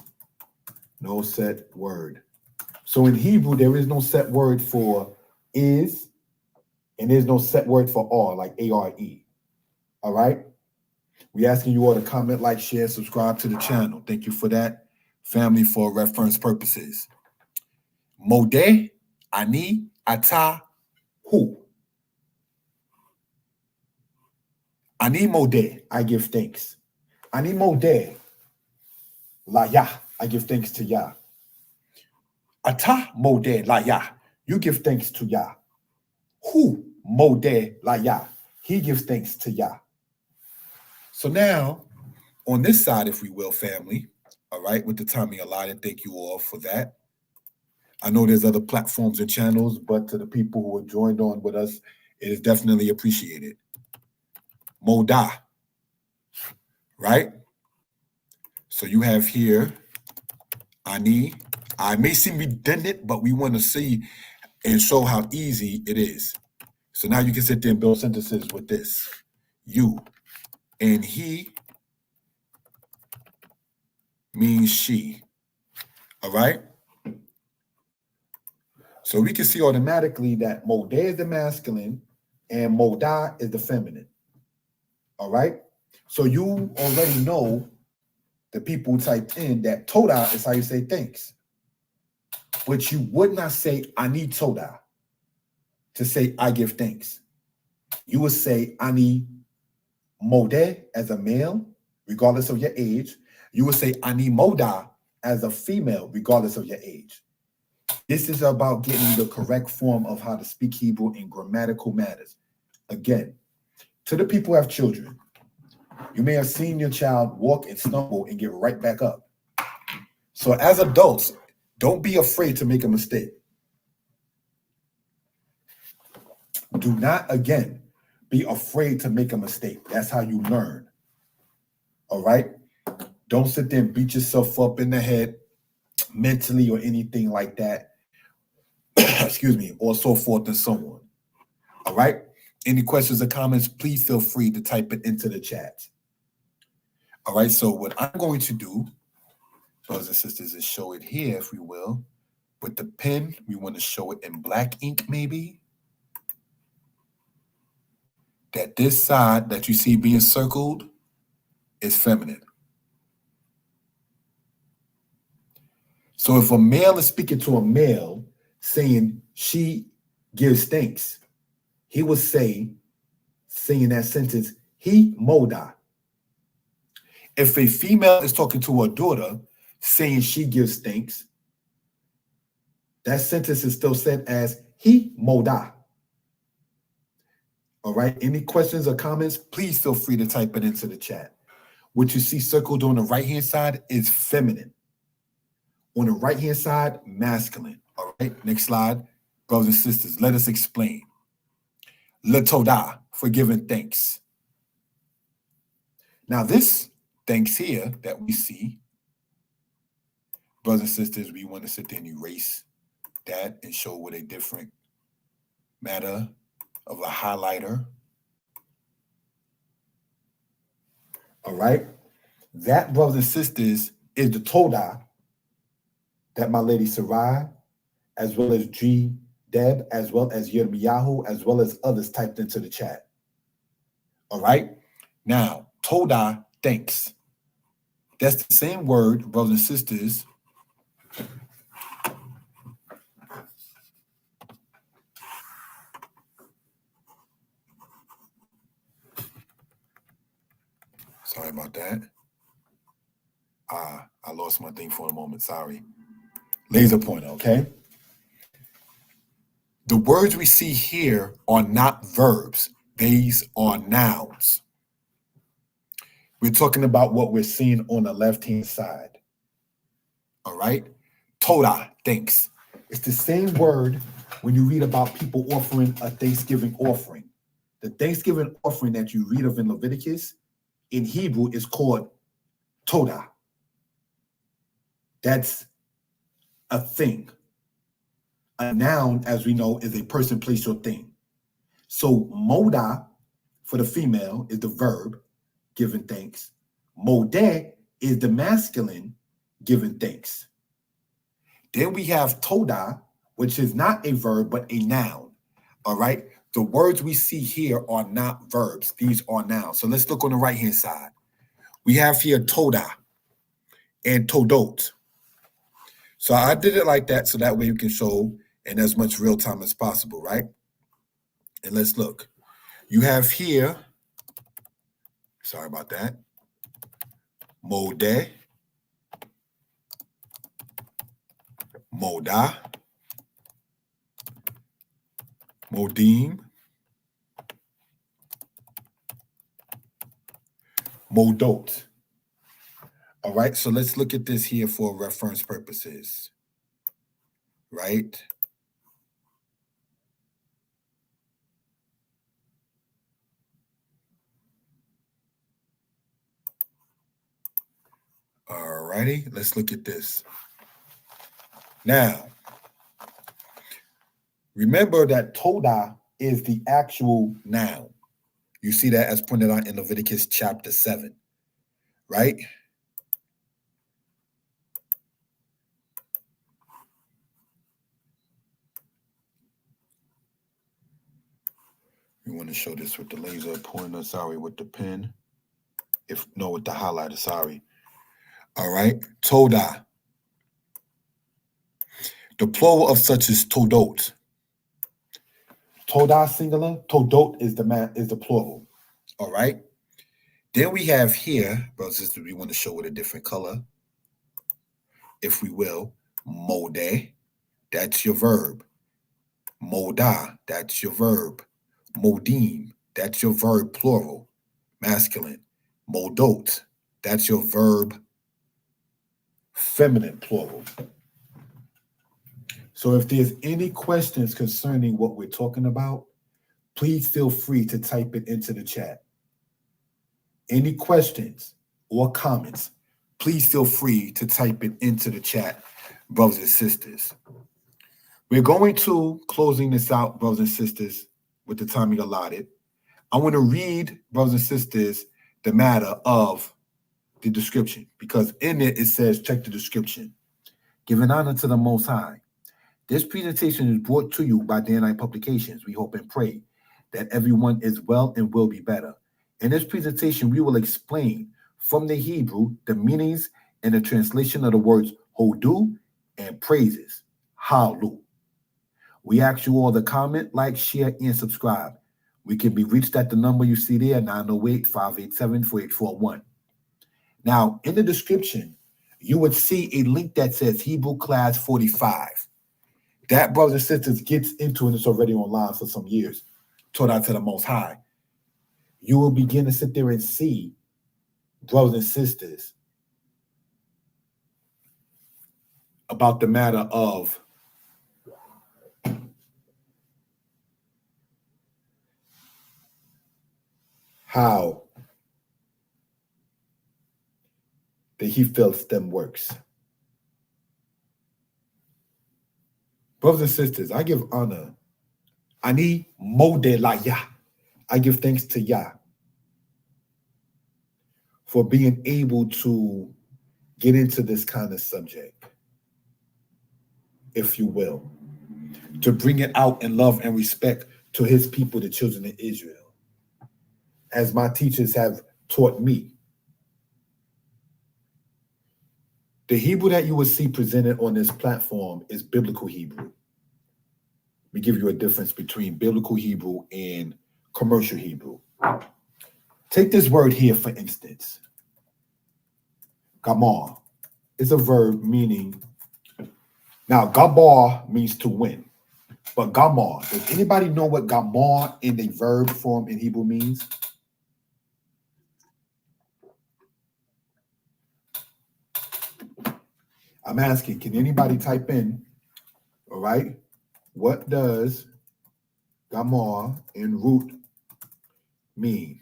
no set word. So in Hebrew, there is no set word for is, and there's no set word for are, like A-R-E. All right? We're asking you all to comment, like, share, subscribe to the channel. Thank you for that, family, for reference purposes. Modeh, ani, ata, hu. Ani modeh, I give thanks. Ani modeh, la Yah, I give thanks to Yah. Ata modeh la Yah, you give thanks to Yah. Hu modeh la Yah, he gives thanks to Yah. So now, on this side, if we will, family, all right, with the timing allotted, thank you all for that. I know there's other platforms and channels, but to the people who have joined on with us, it is definitely appreciated. Moda, right? So you have here, ani. I may seem redundant, but we want to see and show how easy it is. So now you can sit there and build sentences with this. You and he means she. All right? So we can see automatically that modeh is the masculine and moda is the feminine. All right? So you already know, the people typed in, that toda is how you say thanks. But you would not say ani toda to say I give thanks. You would say ani modeh as a male, regardless of your age. You would say ani moda as a female, regardless of your age. This is about getting the correct form of how to speak Hebrew in grammatical matters. Again, to the people who have children, you may have seen your child walk and stumble and get right back up. So as adults, don't be afraid to make a mistake. Do not, again, be afraid to make a mistake. That's how you learn. All right? Don't sit there and beat yourself up in the head mentally or anything like that. Excuse me, or so forth and so on. All right? Any questions or comments, please feel free to type it into the chat. All right, so what I'm going to do, brothers and sisters, is show it here, if we will. With the pen, we want to show it in black ink, maybe. That this side that you see being circled is feminine. So if a male is speaking to a male saying she gives thanks, he would say, saying that sentence, he moda. If a female is talking to her daughter saying she gives thanks, that sentence is still said as he moda. All right. Any questions or comments, please feel free to type it into the chat. What you see circled on the right-hand side is feminine. On the right-hand side, masculine. All right. Next slide. Brothers and sisters, let us explain. Le toda, for giving thanks. Now this thanks here that we see, brothers and sisters, we want to sit there and erase that and show with a different matter of a highlighter. All right? That, brothers and sisters, is the Todah that my lady Sarai, as well as G. Deb, as well as Yirmiyahu, as well as others typed into the chat. All right? Now, Todah, thanks. That's the same word, brothers and sisters. Sorry about that. I lost my thing for a moment. Sorry. Laser pointer, okay? The words we see here are not verbs. These are nouns. We're talking about what we're seeing on the left-hand side. All right? Todah, thanks. It's the same word when you read about people offering a Thanksgiving offering. The Thanksgiving offering that you read of in Leviticus, in Hebrew, is called Todah. That's a thing. A noun, as we know, is a person, place, or thing. So moda, for the female, is the verb, giving thanks. Modeh is the masculine, giving thanks. Then we have Todah, which is not a verb, but a noun. All right? The words we see here are not verbs. These are nouns. So let's look on the right-hand side. We have here Todah and Todot. So I did it like that so that way you can show in as much real time as possible, right? And let's look. You have here, sorry about that, Modeh, Modah, Modim, Modot. All right, so let's look at this here for reference purposes, right? All righty, let's look at this. Now, remember that Todah is the actual noun. You see that as pointed out in Leviticus chapter 7, right? We want to show this with the laser pointer, sorry, with the pen. With the highlighter, sorry. All right, Todah. The plural of such is Todot. Todah singular, Todot is the plural. All right. Then we have here, brothers and sisters, we want to show it a different color, if we will. Modeh, that's your verb. Modah, that's your verb. Modim, that's your verb plural, masculine. Modot, that's your verb feminine plural. So if there's any questions concerning what we're talking about, please feel free to type it into the chat. Any questions or comments, please feel free to type it into the chat, brothers and sisters. We're going to closing this out, brothers and sisters, with the timing allotted. I want to read, brothers and sisters, the matter of the description, because in it says, check the description. Giving honor to the Most High. This presentation is brought to you by Danitepublications. We hope and pray that everyone is well and will be better. In this presentation, we will explain from the Hebrew the meanings and the translation of the words Hoh'du and praises, Hallelujah. We ask you all to comment, like, share, and subscribe. We can be reached at the number you see there, 908-587-4841. Now, in the description, you would see a link that says Hebrew Class 45. That, brothers and sisters, gets into, and it's already online for some years, taught out to the Most High. You will begin to sit there and see, brothers and sisters, about the matter of how the he felt stem works. Brothers and sisters, I give honor. Ani modeh la Yah. I give thanks to Yah for being able to get into this kind of subject, if you will, to bring it out in love and respect to his people, the children of Israel, as my teachers have taught me. The Hebrew that you will see presented on this platform is biblical Hebrew. Let me give you a difference between biblical Hebrew and commercial Hebrew. Take this word here, for instance. Gamar is a verb meaning, now gabar means to win, but gamar, does anybody know what gamar in the verb form in Hebrew means? I'm asking, can anybody type in, all right, what does gamar in root mean?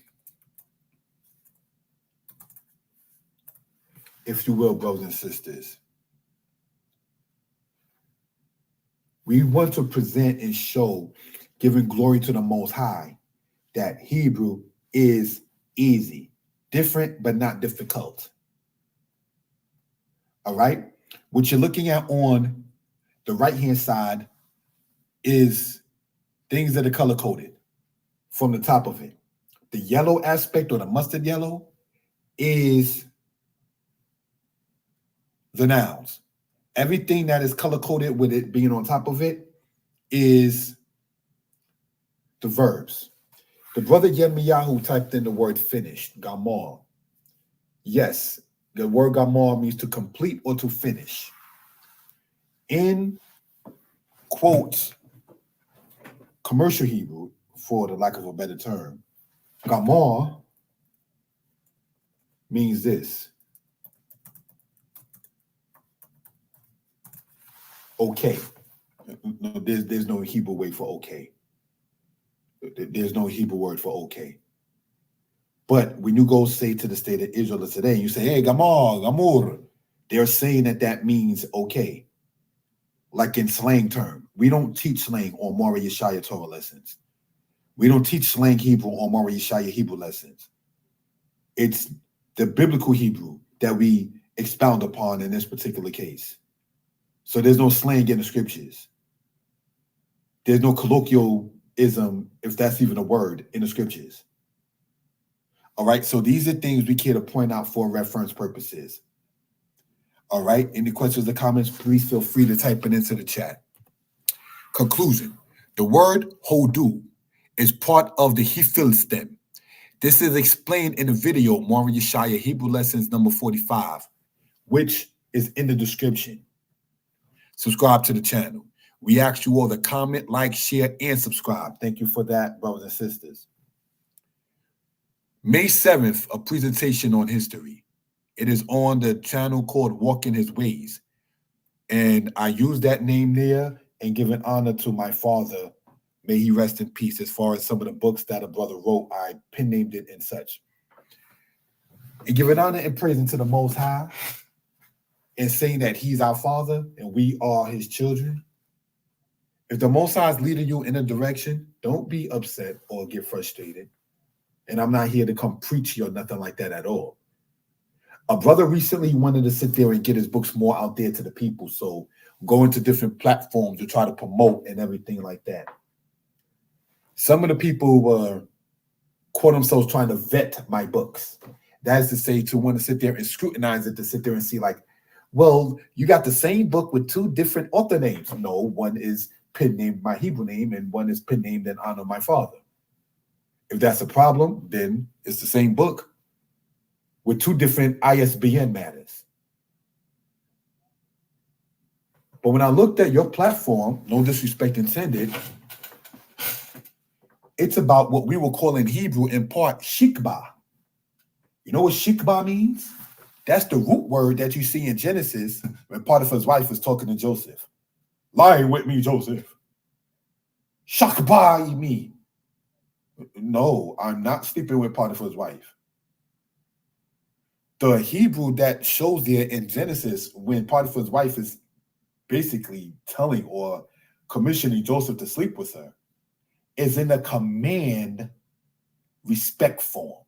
If you will, brothers and sisters. We want to present and show, giving glory to the Most High, that Hebrew is easy, different but not difficult. All right? What you're looking at on the right-hand side is things that are color-coded from the top of it. The yellow aspect, or the mustard yellow, is the nouns. Everything that is color-coded with it being on top of it is the verbs. The brother Yirmiyahu typed in the word finished, gamar. Yes, the word gamar means to complete or to finish. In quotes, commercial Hebrew, for the lack of a better term, gamar means this. Okay. No, there's no Hebrew word for okay. There's no Hebrew word for okay. But when you go say to the state of Israel today, you say, hey, gamar, gamur, they're saying that means okay. Like in slang term. We don't teach slang on Mara Yeshaya Torah lessons. We don't teach slang Hebrew on Mara Yeshaya Hebrew lessons. It's the biblical Hebrew that we expound upon in this particular case. So there's no slang in the scriptures. There's no colloquialism, if that's even a word, in the scriptures. All right, so these are things we care to point out for reference purposes. All right, any questions or comments, please feel free to type it into the chat. Conclusion. The word Hoh'du is part of the Hefil stem. This is explained in the video, Mara Yeshaya Hebrew Lessons number 45, which is in the description. Subscribe to the channel. We ask you all to comment, like, share, and subscribe. Thank you for that, brothers and sisters. May 7th, a presentation on history. It is on the channel called Walking His Ways. And I use that name there and give an honor to my father. May he rest in peace. As far as some of the books that a brother wrote, I pen named it and such. And give an honor and praise unto the Most High, and saying that he's our father and we are his children. If the Most High is leading you in a direction, don't be upset or get frustrated. And I'm not here to come preach you or nothing like that at all. A brother recently wanted to sit there and get his books more out there to the people. So go into different platforms to try to promote and everything like that. Some of the people were, quote themselves, trying to vet my books. That is to say, to want to sit there and scrutinize it, to sit there and see like, well, you got the same book with two different author names. No, one is pen named my Hebrew name and one is pen named in honor of my father. If that's a problem, then it's the same book with two different ISBN matters. But when I looked at your platform, no disrespect intended, it's about what we will call in Hebrew in part shikbah. You know what shikbah means? That's the root word that you see in Genesis when Potiphar's wife was talking to Joseph. Lie with me, Joseph. Shakbah me. No, I'm not sleeping with Potiphar's wife. The Hebrew that shows there in Genesis when Potiphar's wife is basically telling or commissioning Joseph to sleep with her is in a command respect form.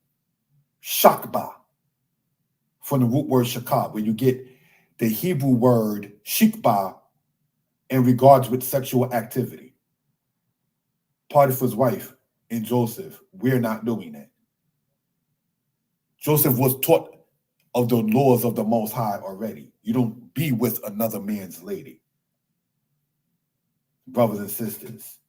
Shakbah. from the root word shakab, where you get the Hebrew word shikba in regards with sexual activity. Potiphar's wife and Joseph, we're not doing that. Joseph was taught of the laws of the Most High already. You don't be with another man's lady. Brothers and sisters.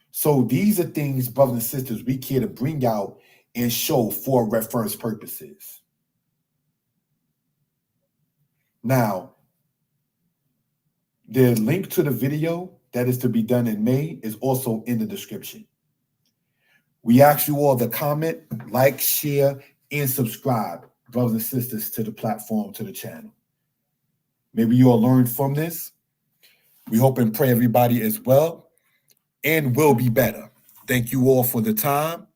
So these are things, brothers and sisters, we care to bring out and show for reference purposes. Now, the link to the video that is to be done in May is also in the description. We ask you all to comment, like, share, and subscribe, brothers and sisters, to the platform, to the channel. Maybe you all learned from this. We hope and pray everybody is well and will be better. Thank you all for the time.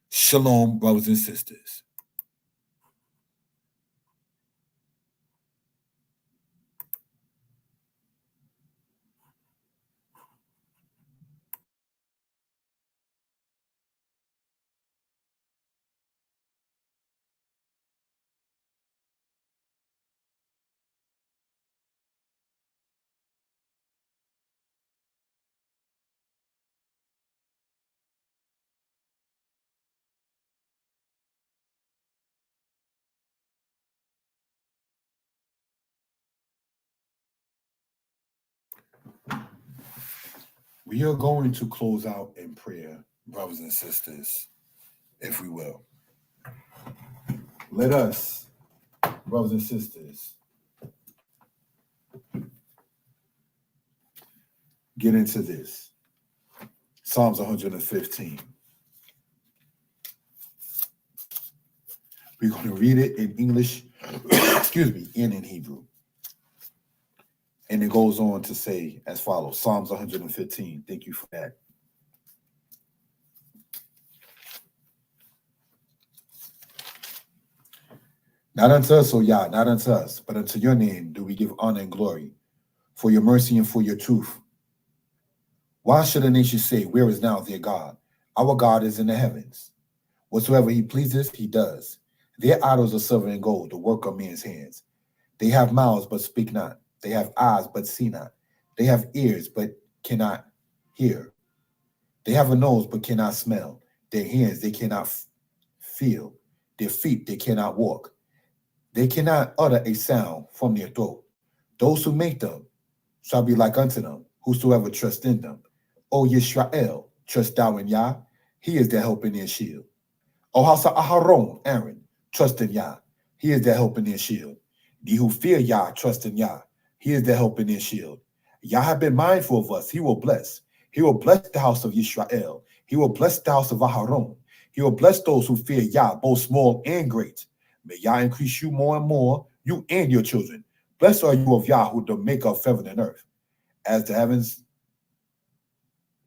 Shalom, brothers and sisters. We are going to close out in prayer, brothers and sisters, if we will. Let us, brothers and sisters, get into this. Psalms 115. We're going to read it in English, excuse me, and in Hebrew. And it goes on to say as follows, Psalms 115. Thank you for that. Not unto us, O Yah, not unto us, but unto your name do we give honor and glory, for your mercy and for your truth. Why should a nation say, where is now their God? Our God is in the heavens. Whatsoever he pleases, he does. Their idols are silver and gold, the work of man's hands. They have mouths, but speak not. They have eyes, but see not. They have ears, but cannot hear. They have a nose, but cannot smell. Their hands, they cannot feel. Their feet, they cannot walk. They cannot utter a sound from their throat. Those who make them shall be like unto them, whosoever trusts in them. O Yisrael, trust thou in Yah. He is their help and their shield. O house of Aharon, Aaron, trust in Yah. He is their help and their shield. Ye who fear Yah, trust in Yah. He is their help and their shield. Yah have been mindful of us. He will bless. He will bless the house of Yisrael. He will bless the house of Aharon. He will bless those who fear Yah, both small and great. May Yah increase you more and more, you and your children. Blessed are you of Yah, who the maker of heaven and earth. As the heavens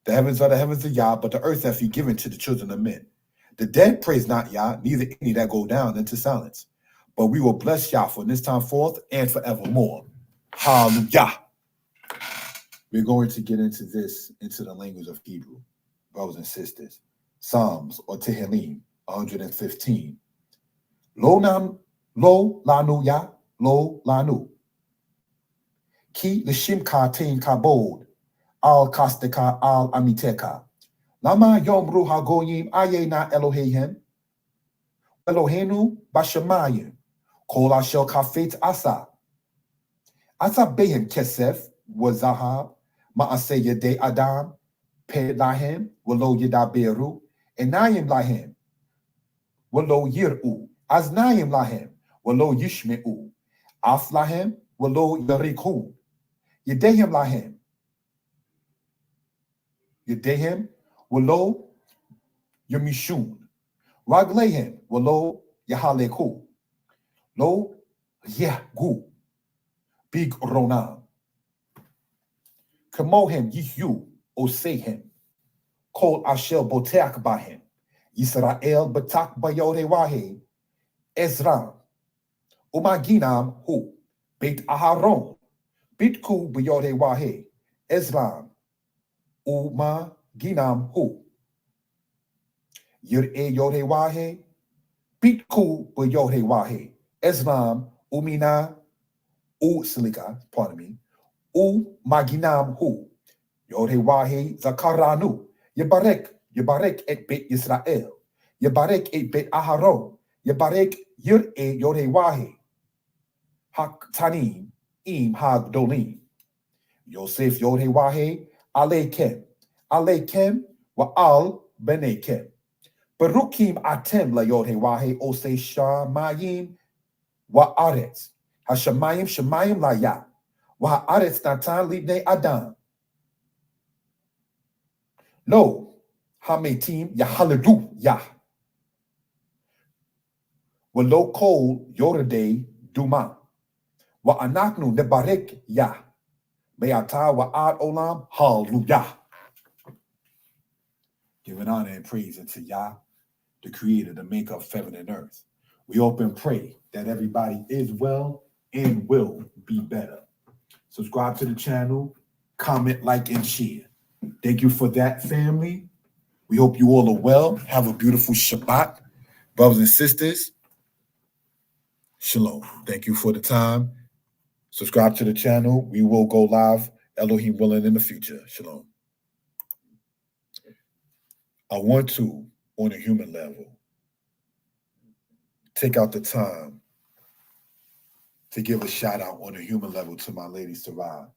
are the heavens of Yah, but the earth hath he given to the children of men. The dead praise not Yah, neither any that go down into silence. But we will bless Yah from this time forth and forevermore. Hallelujah. We're going to get into this, into the language of Hebrew, brothers and sisters. Psalms or Tehillim 115. Lo lanu Yah, lo lanu. Ki l'shimka tein kabod, al kasteka al amiteka. Lama yomru hagoyim ayena Elohehem, Elohenu bashamayim, kol asher kafet asa. Asa behem kesef, wazahab, ma'aseh yedei adam, pe lahem, walo yedaberu, enayim lahem, walo yir'u, aznayim lahem, walo yishme'u, af lahem, walo yarikhu, yedehem lahem, yedehem, walo yamishun, raglehem, walo yahaleku, lo yehgu, big ronam. Kamohem yihyu osehem. Kol asher boteach bahem. Yisrael batak bayode wahe. Ezra. Umaginam hu. Beit Aharon. Bitku bayode wahe. Ezra. Umaginam hu. Yir'e yode wahe. Pitku bu Yodhe Wahe. Islam Umina U Silika, pardon me. U Maginam Hu. Yodhe Wahe Zakaranu. Yabarek et Beit Israel. Yabarek et Beit Aharon. Yabarek Yud e Yodhe Wahe. Hak Tanim Im Hag Dolim. Yosef Yodhe Wahe Alekem. Alekem wa al Benekem. Barukim Atem la Yodhe Wahe Ose Shamayim wa Aretz. Hashamayim Shamayim la Ya. Wa Aretz Natan Libne Adam. Lo Hametim Yahaledu Yah. Wa lo kol Yodade Duma. Wa Anaknu Nebarek Yah. Beata wa Ad Olam Hallelujah. Giving honor and praise unto Yah, the creator, the maker of heaven and earth. We hope and pray that everybody is well and will be better. Subscribe to the channel, comment, like, and share. Thank you for that, family. We hope you all are well. Have a beautiful Shabbat. Brothers and sisters, Shalom. Thank you for the time. Subscribe to the channel. We will go live, Elohim willing, in the future. Shalom. I want to, on a human level, take out the time to give a shout out on a human level to my lady Sarah,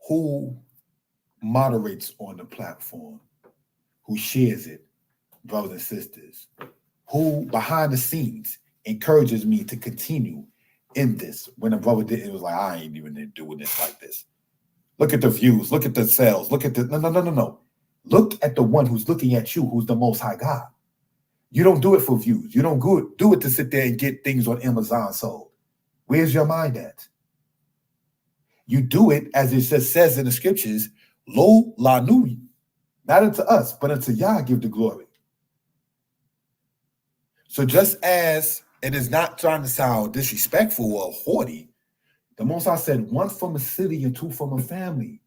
who moderates on the platform, who shares it, brothers and sisters, who behind the scenes encourages me to continue in this. When a brother did, it was like, I ain't even doing this like this. Look at the views, look at the sales, look at the, no. Look at the one who's looking at you, who's the Most High God. You don't do it for views. You don't do it to sit there and get things on Amazon sold. Where's your mind at? You do it, as it just says in the scriptures, lo la nui, not unto us, but unto Yah give the glory. So just as it is not trying to sound disrespectful or haughty, the Most High said, one from a city and two from a family.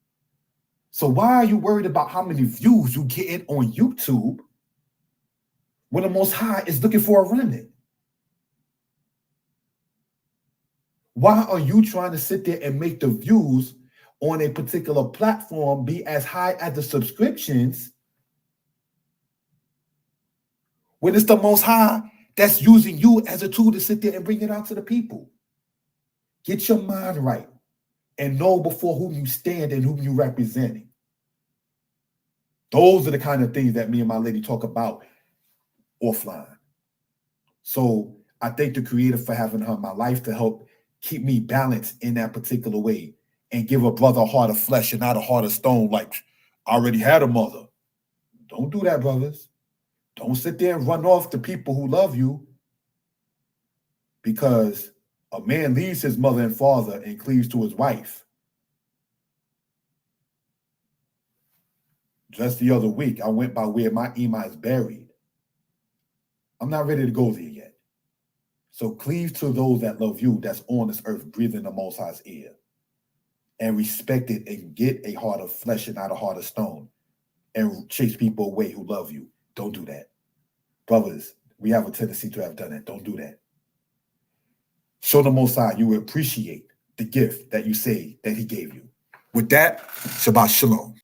So why are you worried about how many views you get on YouTube when the Most High is looking for a remnant? Why are you trying to sit there and make the views on a particular platform be as high as the subscriptions when it's the Most High that's using you as a tool to sit there and bring it out to the people? Get your mind right and know before whom you stand and whom you're representing. Those are the kind of things that me and my lady talk about offline. So I thank the Creator for having her in my life to help keep me balanced in that particular way and give a brother a heart of flesh and not a heart of stone like I already had a mother. Don't do that, brothers. Don't sit there and run off the people who love you, because a man leaves his mother and father and cleaves to his wife. Just the other week, I went by where my Ima is buried. I'm not ready to go there yet. So cleave to those that love you, that's on this earth, breathing the Most High's ear. And respect it and get a heart of flesh and not a heart of stone. And chase people away who love you. Don't do that. Brothers, we have a tendency to have done that. Don't do that. Show the Most High you appreciate the gift that you say that he gave you. With that, Shabbat Shalom.